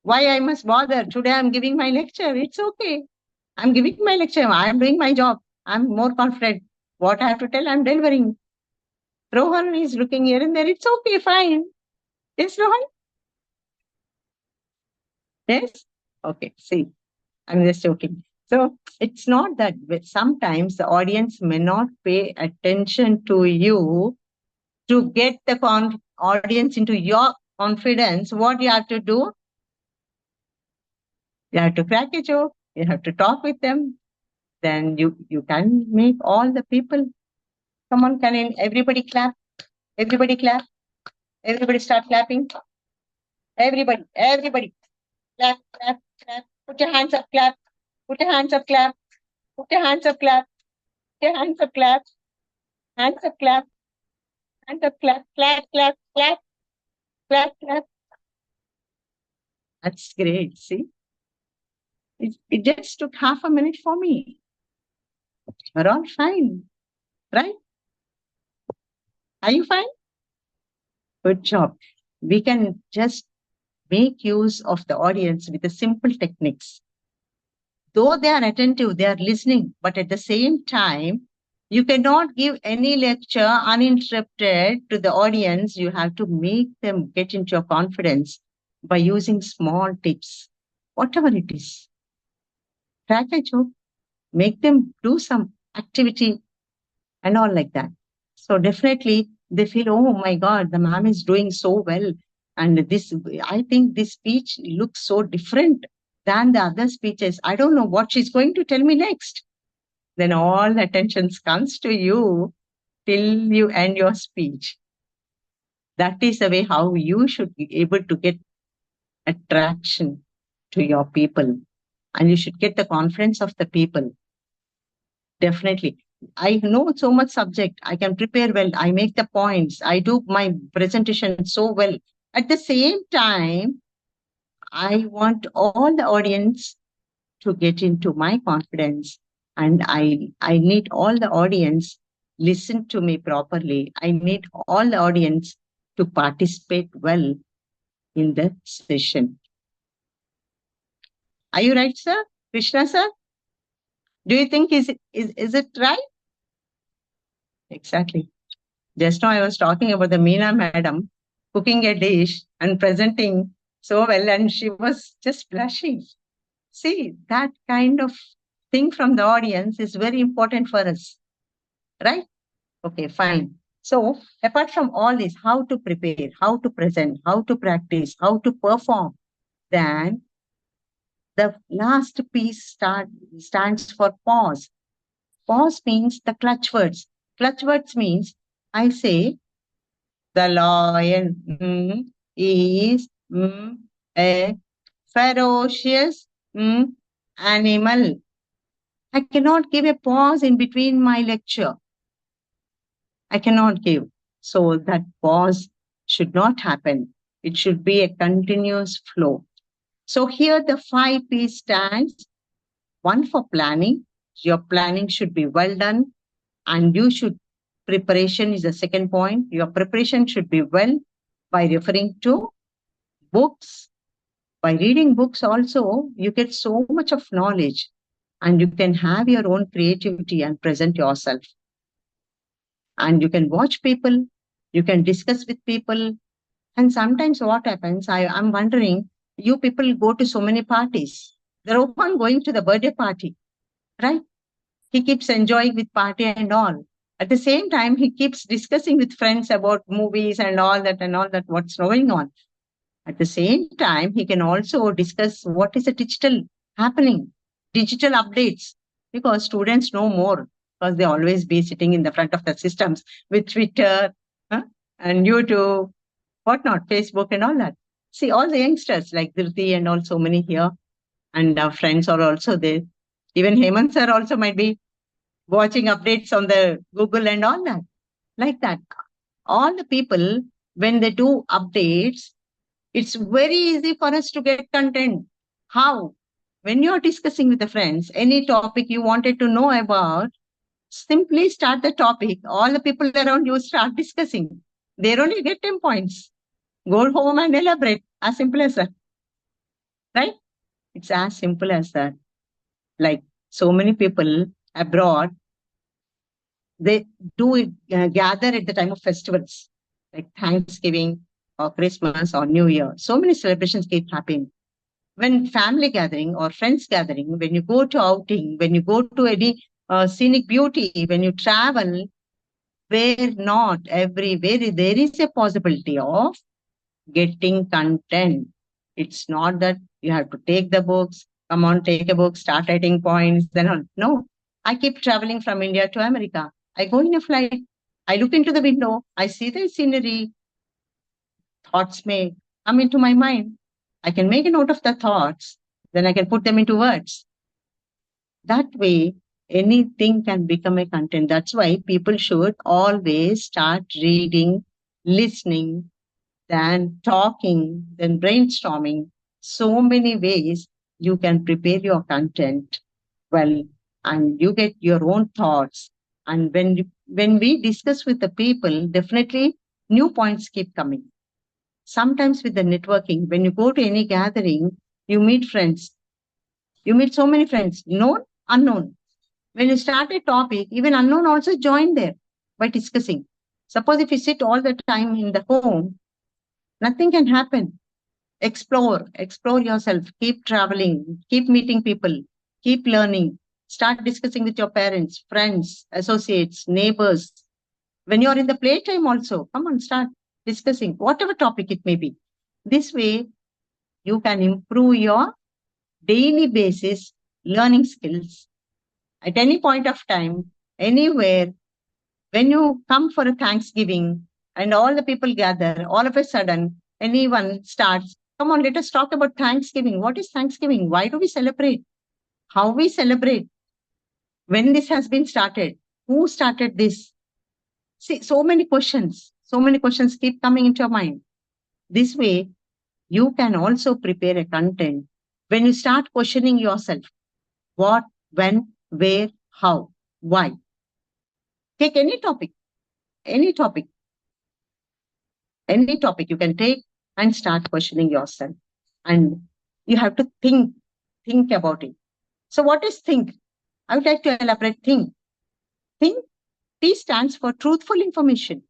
Why I must bother? Today I'm giving my lecture. It's okay. I'm giving my lecture. I'm doing my job. I'm more confident. What I have to tell, I'm delivering. Rohan is looking here and there. It's okay, fine. Yes, Rohan? Yes? Okay, see, I'm just joking. So it's not that, but sometimes the audience may not pay attention to you. To get the audience into your confidence, what you have to do? You have to crack a joke. You have to talk with them. Then you can make all the people. Come on, everybody clap? Everybody clap. Everybody start clapping. Everybody, clap, clap, clap. Put your hands up, clap. Put your hands up, clap. Put your hands up, clap. Put your hands up, clap. Hands up, clap. Hands up, clap. Clap, clap, clap. Clap, clap. That's great. See, it just took half a minute for me. We're all fine, right? Are you fine? Good job. We can just make use of the audience with the simple techniques. though they are attentive, they are listening, but at the same time, you cannot give any lecture uninterrupted to the audience. You have to make them get into your confidence by using small tips, whatever it is. Crack a joke, make them do some activity and all like that. So definitely they feel, oh my God, the ma'am is doing so well. And this, I think this speech looks so different than the other speeches. I don't know what she's going to tell me next. Then all the attention comes to you till you end your speech. That is the way how you should be able to get attraction to your people. And you should get the confidence of the people. Definitely. I know so much subject. I can prepare well. I make the points. I do my presentation so well. At the same time, I want all the audience to get into my confidence. And I need all the audience listen to me properly. I need all the audience to participate well in the session. Are you right, sir? Krishna, sir? Do you think is it right? Exactly. Just now I was talking about the Meena madam cooking a dish and presenting so well, and she was just blushing. See, that kind of thing from the audience is very important for us, right? Okay, fine. So apart from all this, how to prepare, how to present, how to practice, how to perform, then the last piece stands for pause. Pause means the clutch words. Clutch words means I say, the lion is a ferocious animal. I cannot give a pause in between my lecture. I cannot give. So that pause should not happen. It should be a continuous flow. So here the 5 P's stands. 1 for planning. Your planning should be well done, and you should, preparation is the second point. Your preparation should be well by referring to books. By reading books also, you get so much of knowledge, and you can have your own creativity and present yourself. And you can watch people, you can discuss with people. And sometimes what happens, I'm wondering, you people go to so many parties. The Rohan going to the birthday party, right? He keeps enjoying with party and all. At the same time, he keeps discussing with friends about movies and all that, what's going on. At the same time, he can also discuss what is the digital happening, digital updates, because students know more, because they always be sitting in the front of the systems with Twitter and YouTube, whatnot, Facebook and all that. See, all the youngsters like Sruthi and all, so many here, and our friends are also there. Even Hemant sir also might be watching updates on the Google and all that. Like that. All the people, when they do updates, it's very easy for us to get content. How? When you're discussing with the friends, any topic you wanted to know about, simply start the topic. All the people around you start discussing. They only get 10 points. Go home and elaborate. As simple as that. Right? It's as simple as that. Like so many people abroad, they do gather at the time of festivals, like Thanksgiving or Christmas or New Year. So many celebrations keep happening. When family gathering or friends gathering, when you go to outing, when you go to any scenic beauty, when you travel, where not everywhere, there is a possibility of getting content. It's not that you have to take the books, come on, take a book, start writing points, then on. No, I keep traveling from India to America. I go in a flight, I look into the window, I see the scenery, thoughts may come into my mind. I can make a note of the thoughts, then I can put them into words. That way, anything can become a content. That's why people should always start reading, listening, then talking, then brainstorming. So many ways you can prepare your content well, and you get your own thoughts. And when we discuss with the people, definitely new points keep coming. Sometimes with the networking, when you go to any gathering, you meet friends. You meet so many friends, known, unknown. When you start a topic, even unknown also join there by discussing. Suppose if you sit all the time in the home, nothing can happen. Explore yourself, keep traveling, keep meeting people, keep learning, start discussing with your parents, friends, associates, neighbors. When you're in the playtime also, come on, start discussing whatever topic it may be. This way, you can improve your daily basis learning skills at any point of time, anywhere. When you come for a Thanksgiving and all the people gather, all of a sudden, anyone starts, come on, let us talk about Thanksgiving. What is Thanksgiving? Why do we celebrate? How we celebrate? When this has been started? Who started this? See, so many questions keep coming into your mind. This way, you can also prepare a content when you start questioning yourself. What, when, where, how, why? Take any topic you can take and start questioning yourself. And you have to think about it. So what is think? I would like to elaborate think. Think, T stands for truthful information.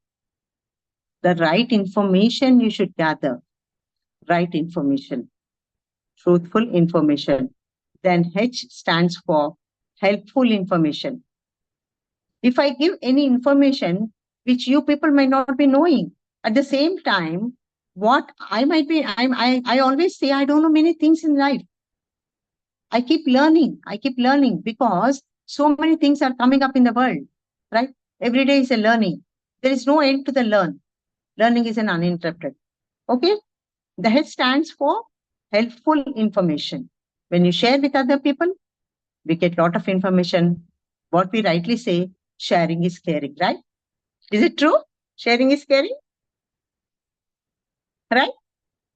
The right information you should gather. Right information. Truthful information. Then H stands for helpful information. If I give any information which you people might not be knowing, at the same time, what I might be, I always say I don't know many things in life. I keep learning because so many things are coming up in the world, right? Every day is a learning. There is no end to the learn. Learning is an uninterrupted. Okay? The H stands for helpful information. When you share with other people, we get a lot of information. What we rightly say, sharing is caring, right? Is it true? Sharing is caring? Right?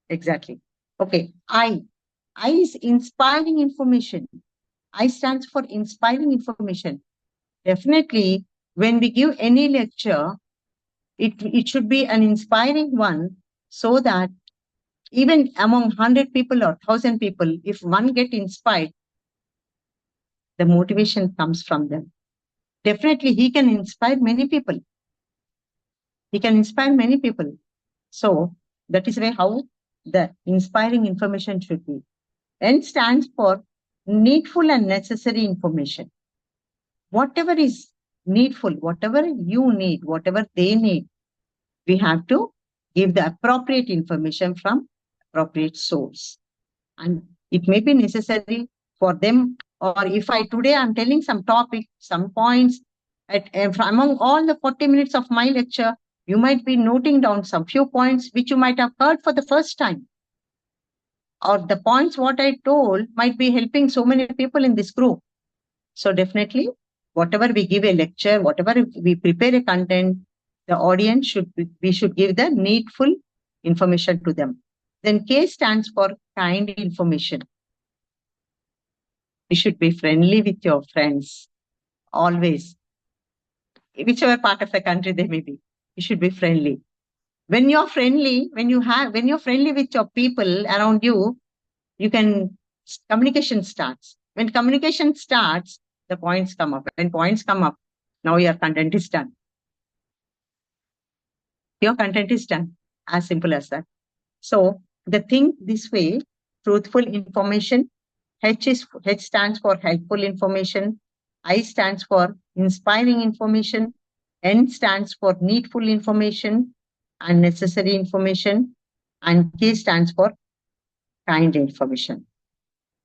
Exactly. Okay. I is inspiring information. I stands for inspiring information. Definitely, when we give any lecture, it should be an inspiring one so that even among 100 people or 1,000 people, if one get inspired, the motivation comes from them. Definitely, he can inspire many people. So that is how the inspiring information should be. N stands for needful and necessary information. Whatever is needful, whatever you need, whatever they need, we have to give the appropriate information from appropriate source. And it may be necessary for them, or if today I'm telling some topic, some points, among all the 40 minutes of my lecture, you might be noting down some few points which you might have heard for the first time. Or the points what I told might be helping so many people in this group. So definitely, whatever we give a lecture, whatever we prepare a content, the audience we should give the needful information to them. Then K stands for kind information. You should be friendly with your friends, always. Whichever part of the country they may be, you should be friendly. When you're friendly, when you're friendly with your people around you, communication starts. When communication starts, the points come up. When points come up, now your content is done. Your content is done. As simple as that. So the think this way, truthful information. H stands for helpful information. I stands for inspiring information. N stands for needful information and necessary information. And K stands for kind information.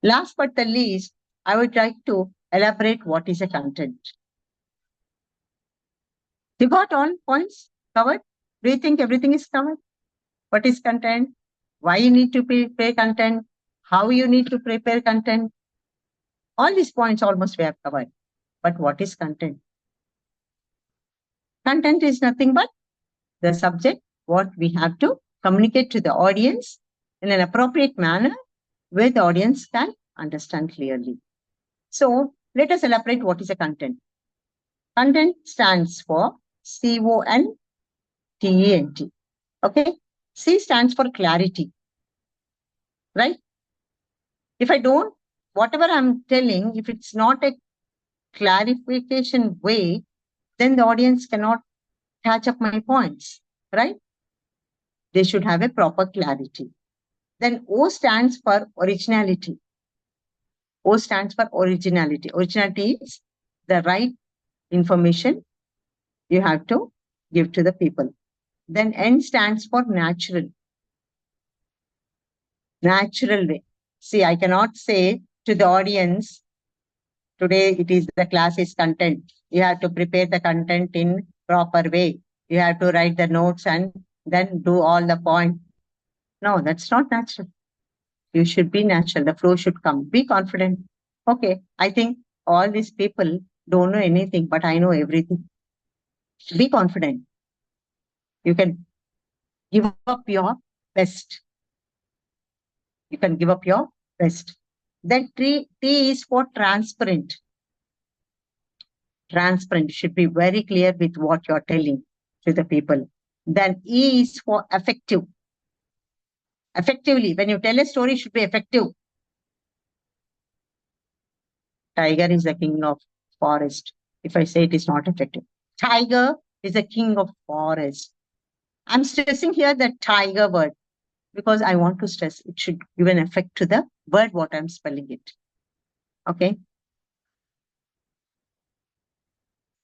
Last but the least, I would like to elaborate what is a content. You got all points covered? Do you think everything is covered? What is content? Why you need to prepare content? How you need to prepare content? All these points almost we have covered. But what is content? Content is nothing but the subject, what we have to communicate to the audience in an appropriate manner where the audience can understand clearly. So let us elaborate what is a content. Content stands for CONTENT. Okay. C stands for clarity. Right? If I don't whatever I'm telling, if it's not a clarification way, then the audience cannot catch up my points, right? They should have a proper clarity. Then O stands for originality. O stands for originality. Originality is the right information you have to give to the people. Then N stands for natural. Natural way. See, I cannot say to the audience, today it is the class is content. You have to prepare the content in proper way. You have to write the notes and then do all the point. No, that's not natural. You should be natural. The flow should come. Be confident. Okay, I think all these people don't know anything, but I know everything. Be confident. You can give up your best. You can give up your best. Then T is for transparent. Transparent. You should be very clear with what you're telling to the people. Then E is for effective. Effectively, when you tell a story, it should be effective. Tiger is the king of forest. If I say it is not effective. Tiger is the king of forest. I'm stressing here the tiger word because I want to stress it should give an effect to the word what I'm spelling it. Okay.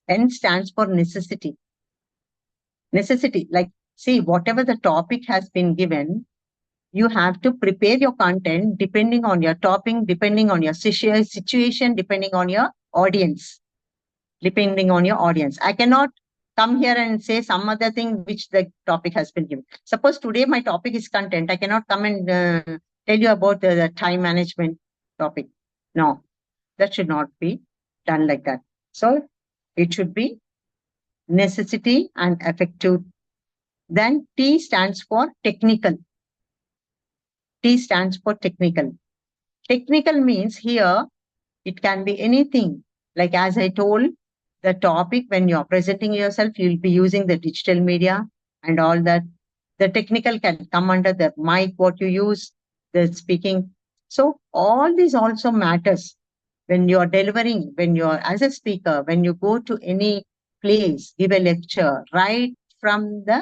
N stands for necessity. Necessity, like, see, whatever the topic has been given, you have to prepare your content depending on your topic, depending on your situation, depending on your audience. Depending on your audience. I cannot come here and say some other thing which the topic has been given. Suppose today my topic is content. I cannot come and tell you about the time management topic. No, that should not be done like that. So it should be necessity and effective. Then T stands for technical. T stands for technical. Technical means here it can be anything. Like as I told, the topic when you're presenting yourself, you'll be using the digital media and all that. The technical can come under the mic, what you use, the speaking. So all this also matters when you're delivering, when you're as a speaker, when you go to any place, give a lecture, right from the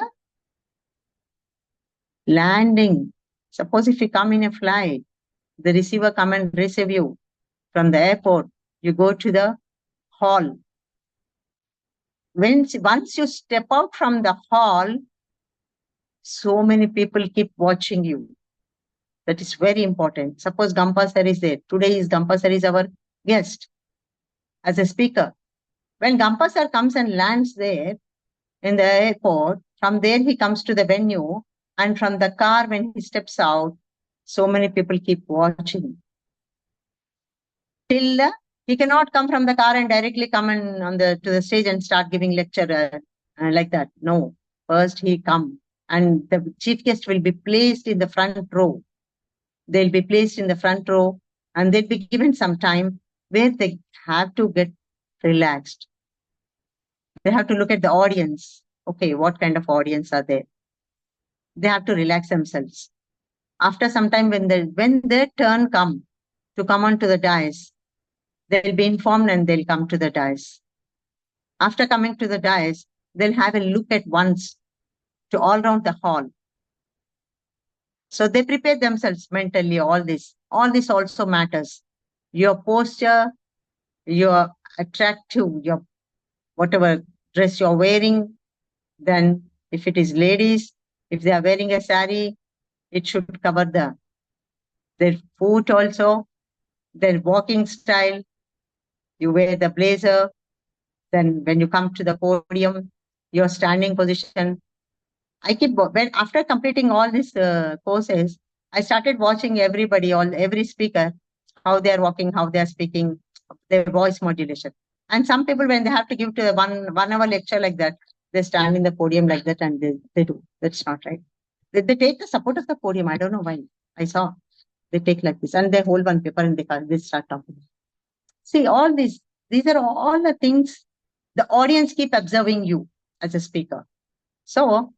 landing. Suppose if you come in a flight, the receiver come and receive you from the airport, you go to the hall. Once you step out from the hall, so many people keep watching you. That is very important. Suppose Gampa sir is there. Today is Gampa sir is our guest as a speaker. When Gampa sir comes and lands there in the airport, from there he comes to the venue, and from the car when he steps out, so many people keep watching. Till he cannot come from the car and directly come and to the stage and start giving lecture like that. No, first he come and the chief guest will be placed in the front row. They'll be placed in the front row and they'll be given some time where they have to get relaxed. They have to look at the audience. Okay, what kind of audience are there? They have to relax themselves. After some time, when their turn come to come onto the dais, they'll be informed and they'll come to the dais. After coming to the dais, they'll have a look at once to all around the hall. So they prepare themselves mentally, all this. All this also matters. Your posture, your attractive, your whatever dress you're wearing, then if it is ladies, if they are wearing a sari, it should cover their foot also, their walking style. You wear the blazer. Then when you come to the podium, your standing position. I keep after completing all these courses, I started watching every speaker, how they are walking, how they are speaking, their voice modulation. And some people, when they have to give to a 1 hour lecture like that, they stand in the podium like that and they do. That's not right. They take the support of the podium. I don't know why. I saw they take like this and they hold one paper and they start talking. See, all these are all the things the audience keep observing you as a speaker. So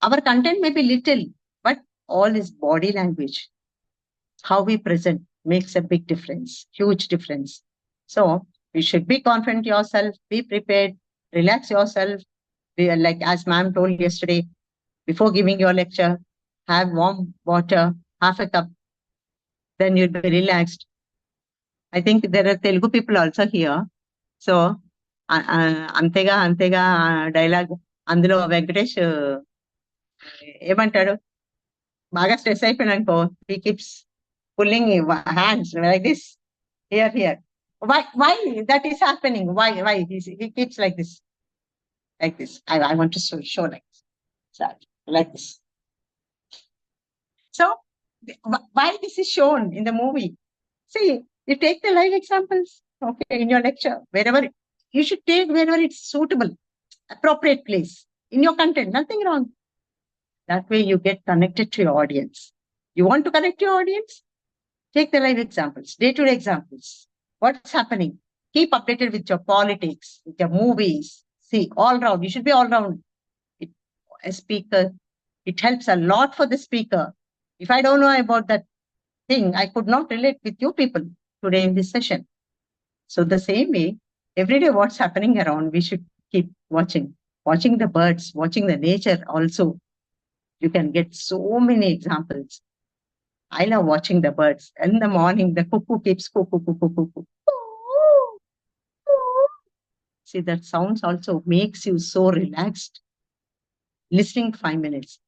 our content may be little, but all is body language. How we present makes a big difference, huge difference. So you should be confident yourself, be prepared, relax yourself. Like as ma'am told yesterday, before giving your lecture, have warm water, half a cup, then you'll be relaxed. I think there are Telugu people also here. So, అంతేగా అంతేగా dialogue అందులో వెంకటేష్ ఏమంటాడు బాగా stress అయిపోయినా అనుకో he keeps pulling hands like this here why that is happening why he keeps like this I want to show like this so why this is shown in the movie. See, you take the live examples, okay, in your lecture, wherever you should take wherever it's suitable, appropriate place in your content, nothing wrong. That way you get connected to your audience. You want to connect your audience? Take the live examples, day-to-day examples. What's happening? Keep updated with your politics, with your movies. See, all round. You should be all round. A speaker, it helps a lot for the speaker. If I don't know about that thing, I could not relate with you people today in this session. So the same way, every day what's happening around, we should keep watching the birds, watching the nature also. You can get so many examples. I love watching the birds. In the morning, the cuckoo keeps cuckoo. See, that sounds also makes you so relaxed. Listening 5 minutes.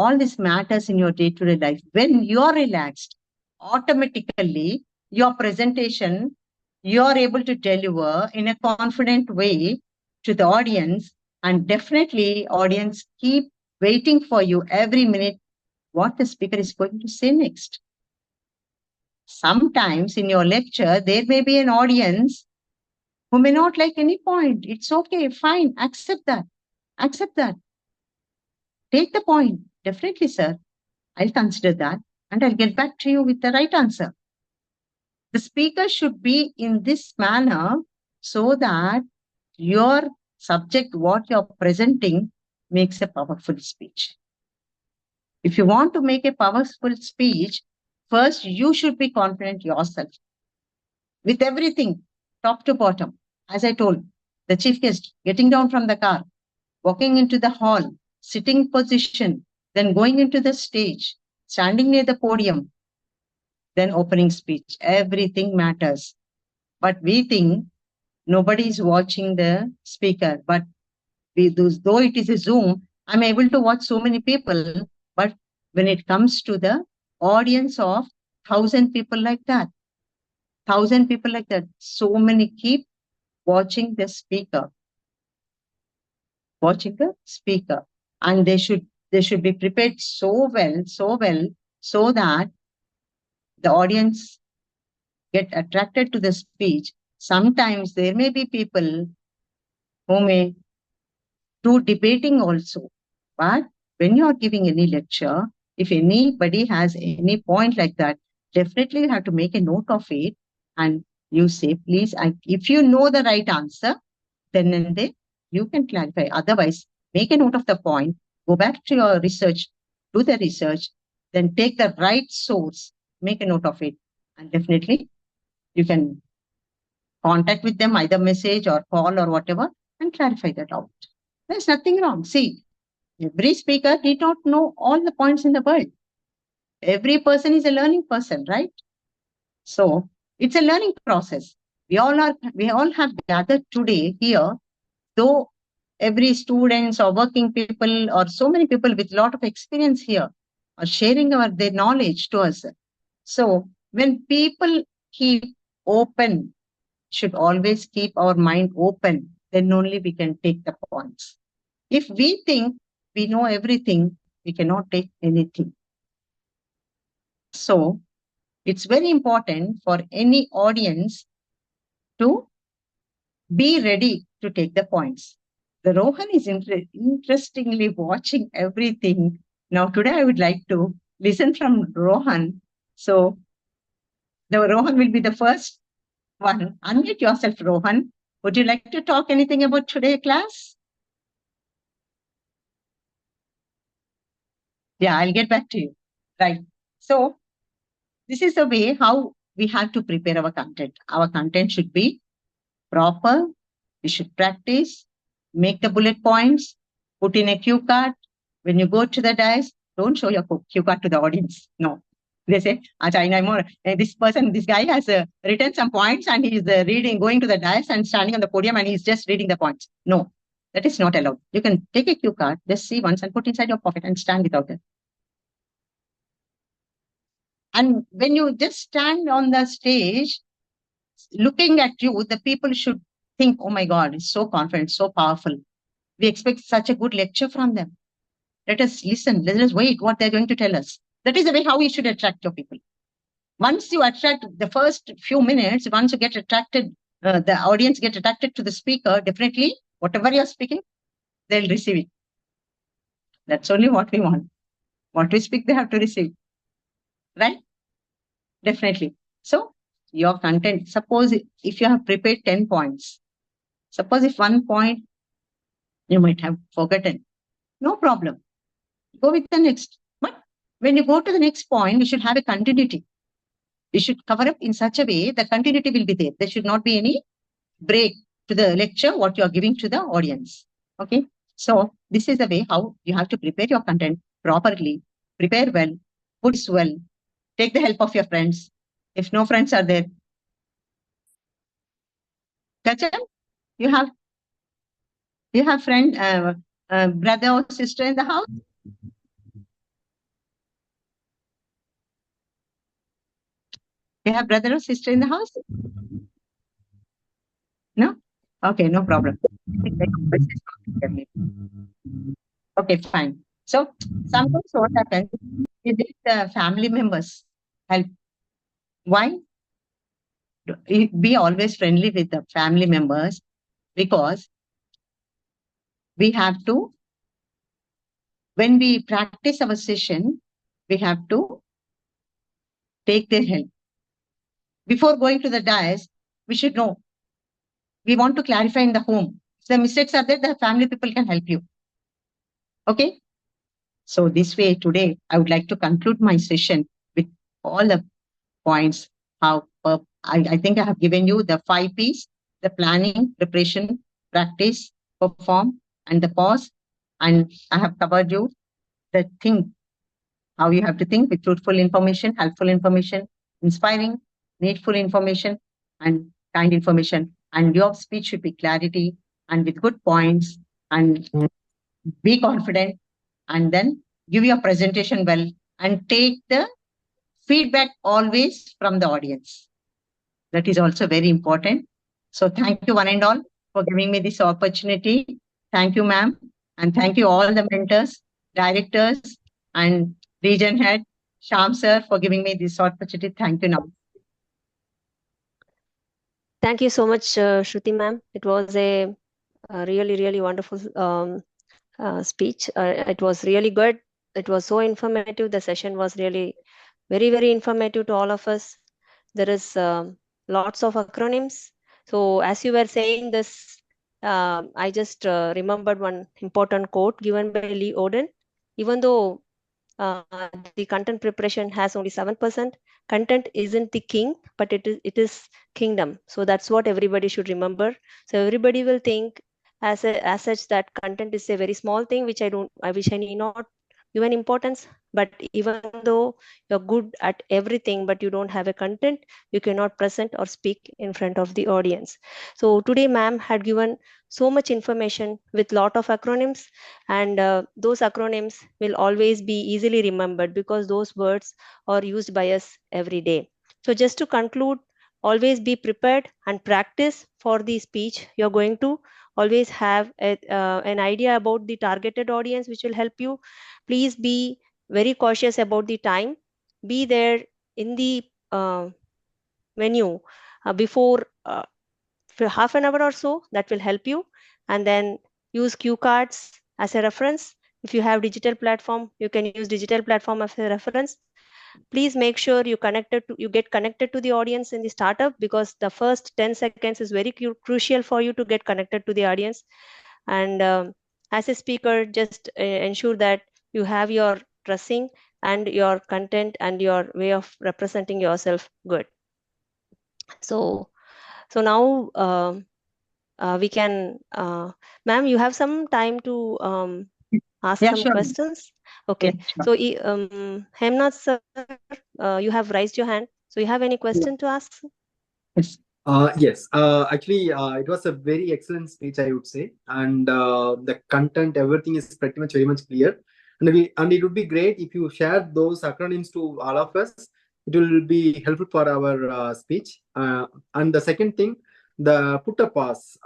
All this matters in your day-to-day life. When you're relaxed, automatically your presentation, you're able to deliver in a confident way to the audience, and definitely audience keep waiting for you every minute what the speaker is going to say next. Sometimes in your lecture, there may be an audience who may not like any point. It's okay, fine, accept that. Take the point. Definitely, sir. I'll consider that and I'll get back to you with the right answer. The speaker should be in this manner so that your subject, what you're presenting, makes a powerful speech. If you want to make a powerful speech, first you should be confident yourself with everything, top to bottom. As I told, the chief guest getting down from the car, walking into the hall, sitting position, then going into the stage, standing near the podium, then opening speech. Everything matters. But we think nobody is watching the speaker. But though it is a Zoom, I'm able to watch so many people. But when it comes to the audience of 1,000 people like that, so many keep watching the speaker. And they should be prepared so well, so that the audience get attracted to the speech. Sometimes there may be people who may do debating also. But when you are giving any lecture, if anybody has any point like that, definitely you have to make a note of it and you say, please, if you know the right answer, then and there you can clarify. Otherwise, make a note of the point, go back to your research, do the research, then take the right source, make a note of it, and definitely you can contact with them, either message or call or whatever, and clarify that out. There's nothing wrong. See, every speaker did not know all the points in the world. Every person is a learning person, right? So it's a learning process. We all have gathered today here, though every students or working people or so many people with a lot of experience here are sharing their knowledge to us. So when people keep open, should always keep our mind open, then only we can take the points. If we think we know everything, we cannot take anything. So it's very important for any audience to be ready to take the points. The Rohan is interestingly watching everything. Now today I would like to listen from Rohan. So the Rohan will be the first one. Unmute yourself, Rohan. Would you like to talk anything about today class? Yeah, I'll get back to you. Right. So this is the way how we have to prepare our content. Our content should be proper. We should practice, make the bullet points, put in a cue card. When you go to the dais, don't show your cue card to the audience. No. They say, Acha, I know this guy has written some points and he's going to the dais and standing on the podium and he's just reading the points. No, that is not allowed. You can take a cue card, just see once and put inside your pocket and stand without it. And when you just stand on the stage, looking at you, the people should think, oh my God, it's so confident, so powerful. We expect such a good lecture from them. Let us listen, let us wait what they're going to tell us. That is the way how we should attract your people. Once you attract the first few minutes, once you get attracted, the audience get attracted to the speaker, definitely, whatever you're speaking, they'll receive it. That's only what we want. What we speak, they have to receive. Right? Definitely. So, your content, suppose if you have prepared 10 points, suppose if 1 point you might have forgotten, no problem. Go with the next. But when you go to the next point, you should have a continuity. You should cover up in such a way that continuity will be there. There should not be any break to the lecture, what you are giving to the audience. Okay. So this is the way how you have to prepare your content properly, prepare well, put well, take the help of your friends. If no friends are there, Kachan, you have friend, brother or sister in the house? You have brother or sister in the house? No? Okay, no problem. Okay, fine. So sometimes what happens is the family members help. Why? Be always friendly with the family members, because we have to, when we practice our session, we have to take their help. Before going to the dais, we should know. We want to clarify in the home. If the mistakes are there, the family people can help you. Okay? So this way today, I would like to conclude my session with all the points. How I think I have given you the 5 P's: the planning, preparation, practice, perform, and the pause. And I have covered you the thing, how you have to think with truthful information, helpful information, inspiring, needful information, and kind information. And your speech should be clarity and with good points, and be confident, and then give your presentation well and take the feedback always from the audience. That is also very important. So thank you one and all for giving me this opportunity. Thank you, ma'am. And thank you all the mentors, directors, and region head, Sham sir, for giving me this opportunity. Thank you now. Thank you so much, Shruti ma'am. It was a really, really wonderful speech. It was really good. It was so informative. The session was really very, very informative to all of us. There is lots of acronyms. So as you were saying this, I just remembered one important quote given by Lee Odin. Even though uh, the content preparation has only 7%, content isn't the king, but it is kingdom. So that's what everybody should remember. So everybody will think as such that content is a very small thing which I wish I need not give an importance. But even though you're good at everything but you don't have a content, you cannot present or speak in front of the audience. So today ma'am had given so much information with lot of acronyms, and those acronyms will always be easily remembered because those words are used by us every day. So just to conclude, always be prepared and practice for the speech. You're going to always have an idea about the targeted audience which will help you. Please be very cautious about the time. Be there in the menu before for half an hour or so. That will help you. And then use cue cards as a reference. If you have digital platform, you can use digital platform as a reference. Please make sure you get connected to the audience in the startup, because the first 10 seconds is very crucial for you to get connected to the audience. And as a speaker, just ensure that you have your dressing and your content and your way of representing yourself good. So now we can, ma'am, you have some time to ask Yeah, some sure. questions. Yeah, Okay. sure. So Hemnath sir, you have raised your hand. So you have any question to ask? Yes. Yes. Actually, it was a very excellent speech, I would say, and the content, everything is pretty much very much clear. And it would be great if you share those acronyms to all of us. It will be helpful for our speech. And the second thing, the put a pass.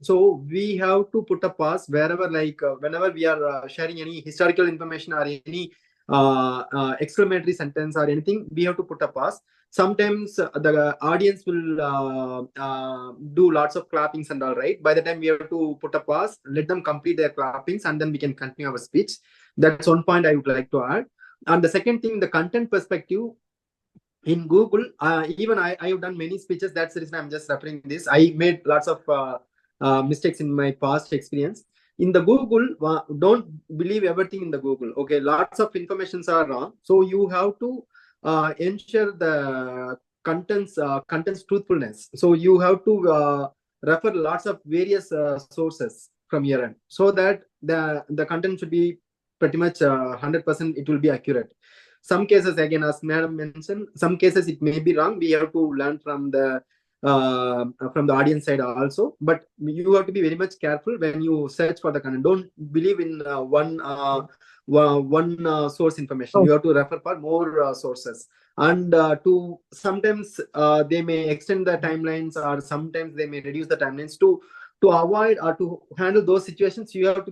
So we have to put a pass wherever, like, whenever we are sharing any historical information or any exclamatory sentence or anything, we have to put a pass. Sometimes the audience will do lots of clappings and all, right? By the time we have to put a pause, let them complete their clappings and then we can continue our speech. That's one point I would like to add. And the second thing, the content perspective, in Google, even I have done many speeches. That's the reason I'm just referring this. I made lots of mistakes in my past experience. In the Google, don't believe everything in the Google. Okay, lots of informations are wrong. So you have to ensure the contents truthfulness. So you have to refer lots of various sources from your end, so that the content should be pretty much 100%. It will be accurate. Some cases, again, as madam mentioned, some cases it may be wrong. We have to learn from the audience side also, but you have to be very much careful when you search for the content. Don't believe in one source information. Oh, You have to refer for more sources. And to sometimes they may extend the timelines, or sometimes they may reduce the timelines. To avoid or to handle those situations, you have to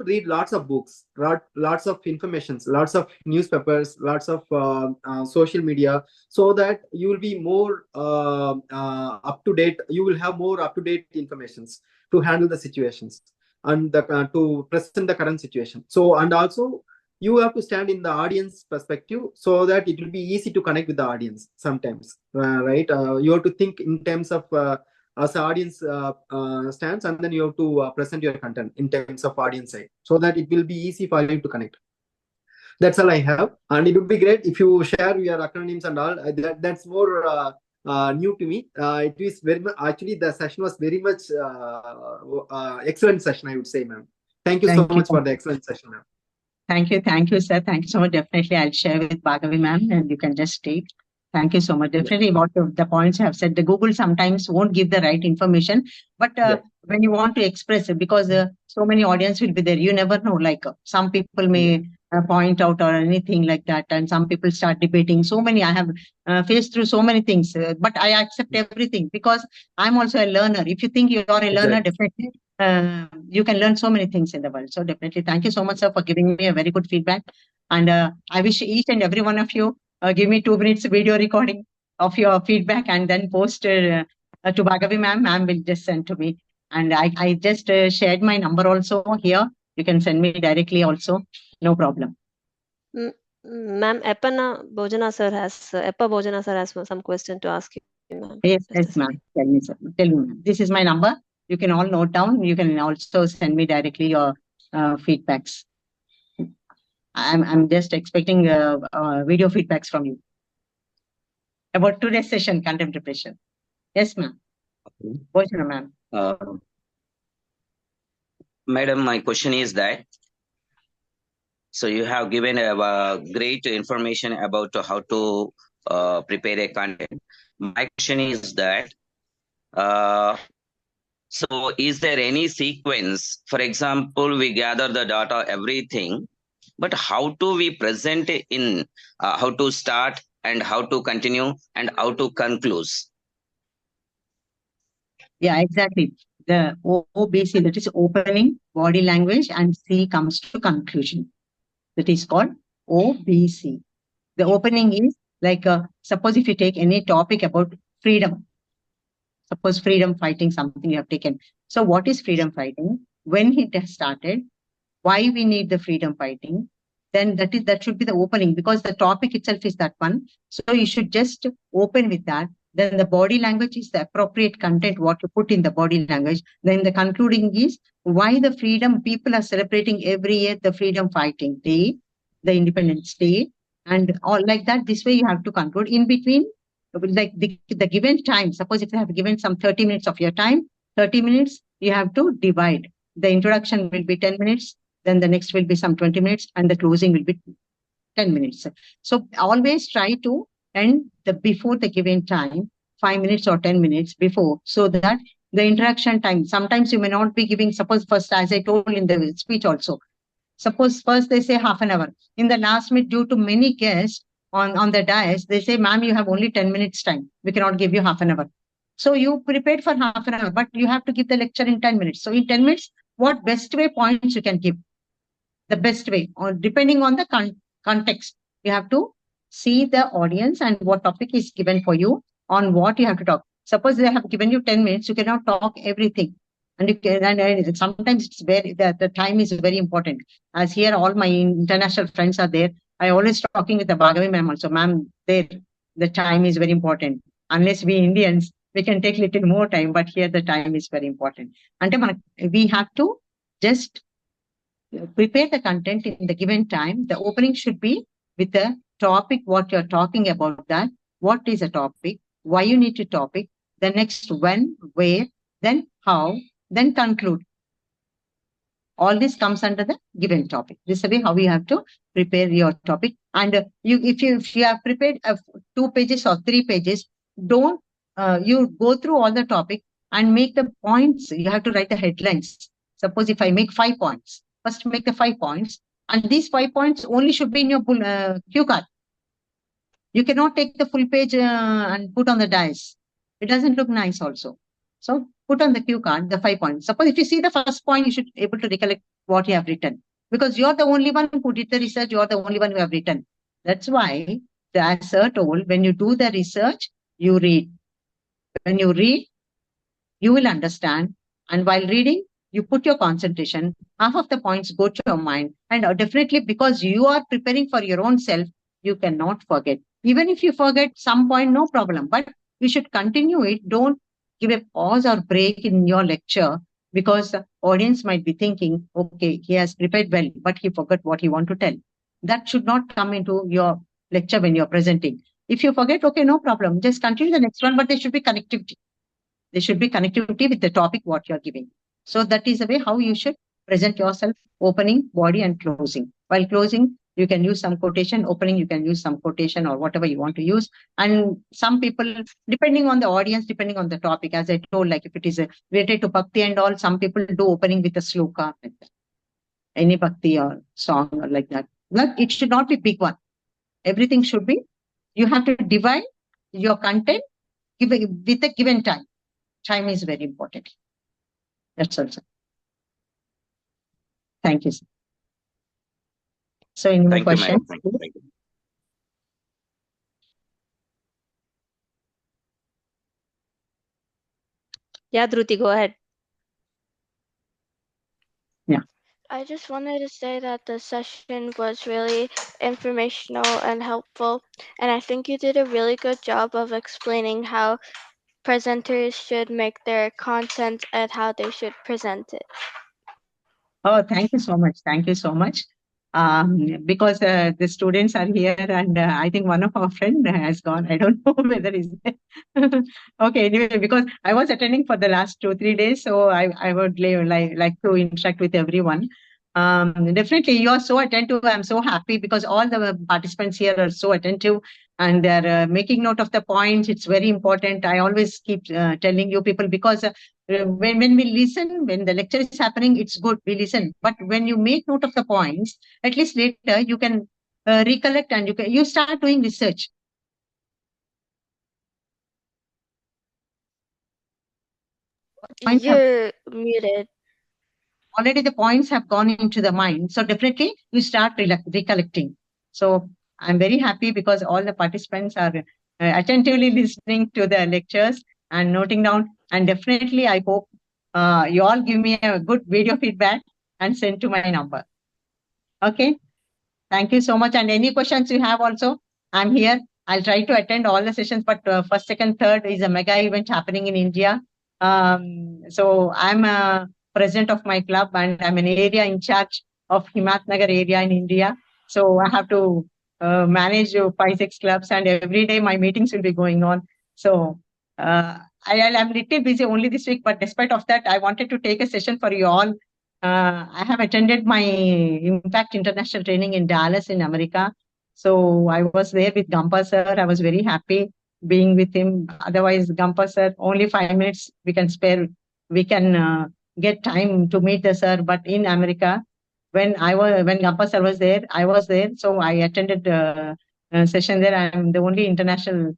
read lots of books, lots of informations, lots of newspapers, lots of social media, so that you will be more up to date. You will have more up to date informations to handle the situations and to present the current situation. So, and also you have to stand in the audience perspective, so that it will be easy to connect with the audience sometimes, right? You have to think in terms of as the audience stands, and then you have to present your content in terms of audience side, so that it will be easy for you to connect. That's all I have, and it would be great if you share your acronyms and all. That's more new to me. It is very much, actually the session was very much excellent session, I would say, ma'am. Thank you so much for the excellent session, ma'am. Thank you, sir. Thank you so much. Definitely, I'll share with Bhagavi ma'am, and you can just take. Thank you so much. Definitely, what the points I have said, the Google sometimes won't give the right information, but when you want to express it, because so many audience will be there, you never know. Like some people may point out or anything like that, and some people start debating. So many I have faced through so many things, but I accept everything because I'm also a learner. If you think you are a learner, definitely you can learn so many things in the world. So definitely, thank you so much, sir, for giving me a very good feedback. And I wish each and every one of you give me 2 minutes video recording of your feedback and then post to Bhagavi ma'am. Ma'am will just send to me. And I just shared my number also here. You can send me directly also. No problem. Ma'am, Appa Bojana sir has some question to ask you, ma'am. Yes, ma'am. Tell me, sir. Tell me, ma'am. This is my number. You can all note down. You can also send me directly your feedbacks. I'm just expecting video feedbacks from you about today's session, contemplation. Yes, ma'am. Bojana, ma'am. Madam, my question is that, so you have given a great information about how to prepare a content. My question is that, so is there any sequence? For example, we gather the data, everything, but how do we present it in, how to start and how to continue and how to conclude? Yeah, exactly. The OBC, that is opening, body language, and C comes to conclusion. That is called OBC. The opening is like, suppose if you take any topic about freedom, suppose freedom fighting, something you have taken. So what is freedom fighting? When it has started, why we need the freedom fighting, then that should be the opening, because the topic itself is that one. So you should just open with that. Then the body language is the appropriate content, what you put in the body language. Then the concluding is why the freedom people are celebrating every year, the freedom fighting day, the Independence Day, and all like that. This way you have to conclude. In between, like the given time. Suppose if you have given some 30 minutes of your time, 30 minutes, you have to divide. The introduction will be 10 minutes, then the next will be some 20 minutes, and the closing will be 10 minutes. So always try to end before the given time, 5 minutes or 10 minutes before, so that the interaction time, sometimes you may not be giving, suppose first, as I told in the speech also, suppose first they say half an hour. In the last minute, due to many guests on the dais, they say, ma'am, you have only 10 minutes time. We cannot give you half an hour. So you prepared for half an hour, but you have to give the lecture in 10 minutes. So in 10 minutes, what best way points you can give? The best way, or depending on the context, you have to see the audience and what topic is given for you, on what you have to talk. Suppose they have given you 10 minutes, you cannot talk everything. And you can, and sometimes it's very, the time is very important. As here, all my international friends are there. I always talking with the Bhagavi ma'am also. Ma'am, there, the time is very important. Unless we Indians, we can take little more time, but here the time is very important. And we have to just prepare the content in the given time. The opening should be with the topic, what you're talking about, that what is a topic, why you need to topic, the next when, where, then how, then conclude. All this comes under the given topic. This is the way how you have to prepare your topic. And if you have prepared 2 pages or 3 pages, don't you go through all the topic and make the points. You have to write the headlines. Suppose if I make 5 points, first make the 5 points, and these 5 points only should be in your cue card. You cannot take the full page and put on the dice. It doesn't look nice also. So put on the cue card the 5 points. Suppose if you see the first point, you should be able to recollect what you have written, because you're the only one who did the research. You're the only one who have written. That's why, as Sir told, when you do the research, you read. When you read, you will understand. And while reading, you put your concentration. Half of the points go to your mind. And definitely, because you are preparing for your own self, you cannot forget. Even if you forget some point, no problem. But you should continue it. Don't give a pause or break in your lecture, because the audience might be thinking, okay, he has prepared well, but he forgot what he want to tell. That should not come into your lecture when you're presenting. If you forget, okay, no problem. Just continue the next one, but there should be connectivity. There should be connectivity with the topic what you're giving. So that is the way how you should present yourself, opening, body, and closing. While closing, you can use some quotation. Opening, you can use some quotation or whatever you want to use. And some people, depending on the audience, depending on the topic, as I told, like if it is related to bhakti and all, some people do opening with a sloka, like that. Any bhakti or song or like that. But it should not be big one. Everything should be, you have to divide your content with a given time. Time is very important. That's also. Thank you, sir. So, any more questions? Thank you. Yeah, Dhruti, go ahead. Yeah. I just wanted to say that the session was really informational and helpful, and I think you did a really good job of explaining how presenters should make their content and how they should present it. Oh, thank you so much. Thank you so much. Because the students are here, and I think one of our friend has gone. I don't know whether he's there. Okay, anyway, because I was attending for the last 2-3 days, so I would like to interact with everyone. Definitely, you are so attentive. I'm so happy because all the participants here are so attentive, and they're making note of the points. It's very important. I always keep telling you people, because when we listen, when the lecture is happening, it's good, we listen. But when you make note of the points, at least later you can recollect, and you start doing research. You're muted. Already the points have gone into the mind. So definitely you start recollecting. So I'm very happy because all the participants are attentively listening to the lectures and noting down. And definitely I hope you all give me a good video feedback and send to my number. Okay. Thank you so much. And any questions you have also, I'm here. I'll try to attend all the sessions, but first, second, third is a mega event happening in India. So I'm a president of my club, and I'm an area in charge of Himat Nagar area in India. So I have to manage 5-6 clubs, and every day my meetings will be going on. So I'm little busy only this week, but despite of that, I wanted to take a session for you all. I have attended my Impact International training in Dallas in America. So I was there with Gampa sir. I was very happy being with him. Otherwise, Gampa sir, only 5 minutes we can spare. We can get time to meet the sir. But in America, when Gampa sir was there, I was there. So I attended a session there. I'm the only international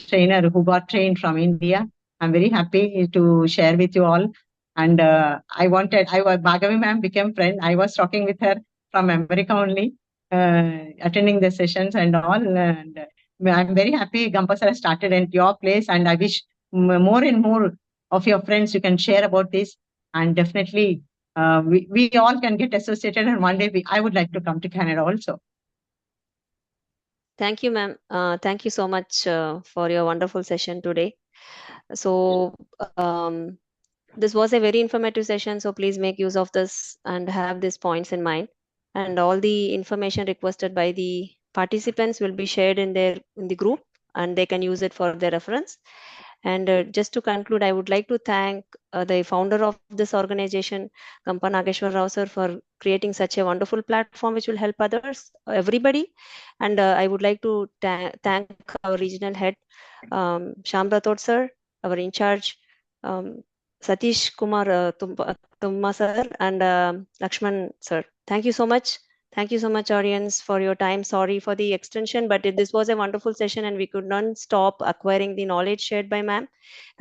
trainer who got trained from India. I'm very happy to share with you all. And Bhagavi ma'am became friend. I was talking with her from America only, attending the sessions and all. And I'm very happy Gampa sir started at your place. And I wish more and more of your friends you can share about this. And definitely we all can get associated. And one day I would like to come to Canada also. Thank you, ma'am. Thank you so much for your wonderful session today. So this was a very informative session. So please make use of this and have these points in mind. And all the information requested by the participants will be shared in the group, and they can use it for their reference. And just to conclude, I would like to thank the founder of this organization, Gampa Nageshwar Rao sir, for creating such a wonderful platform which will help others, everybody. And I would like to thank our regional head, Shyam Rathod sir, our in charge, Satish Kumar Tumma sir, and Lakshman sir. Thank you so much. Thank you so much, audience, for your time. Sorry for the extension, but this was a wonderful session and we could not stop acquiring the knowledge shared by ma'am.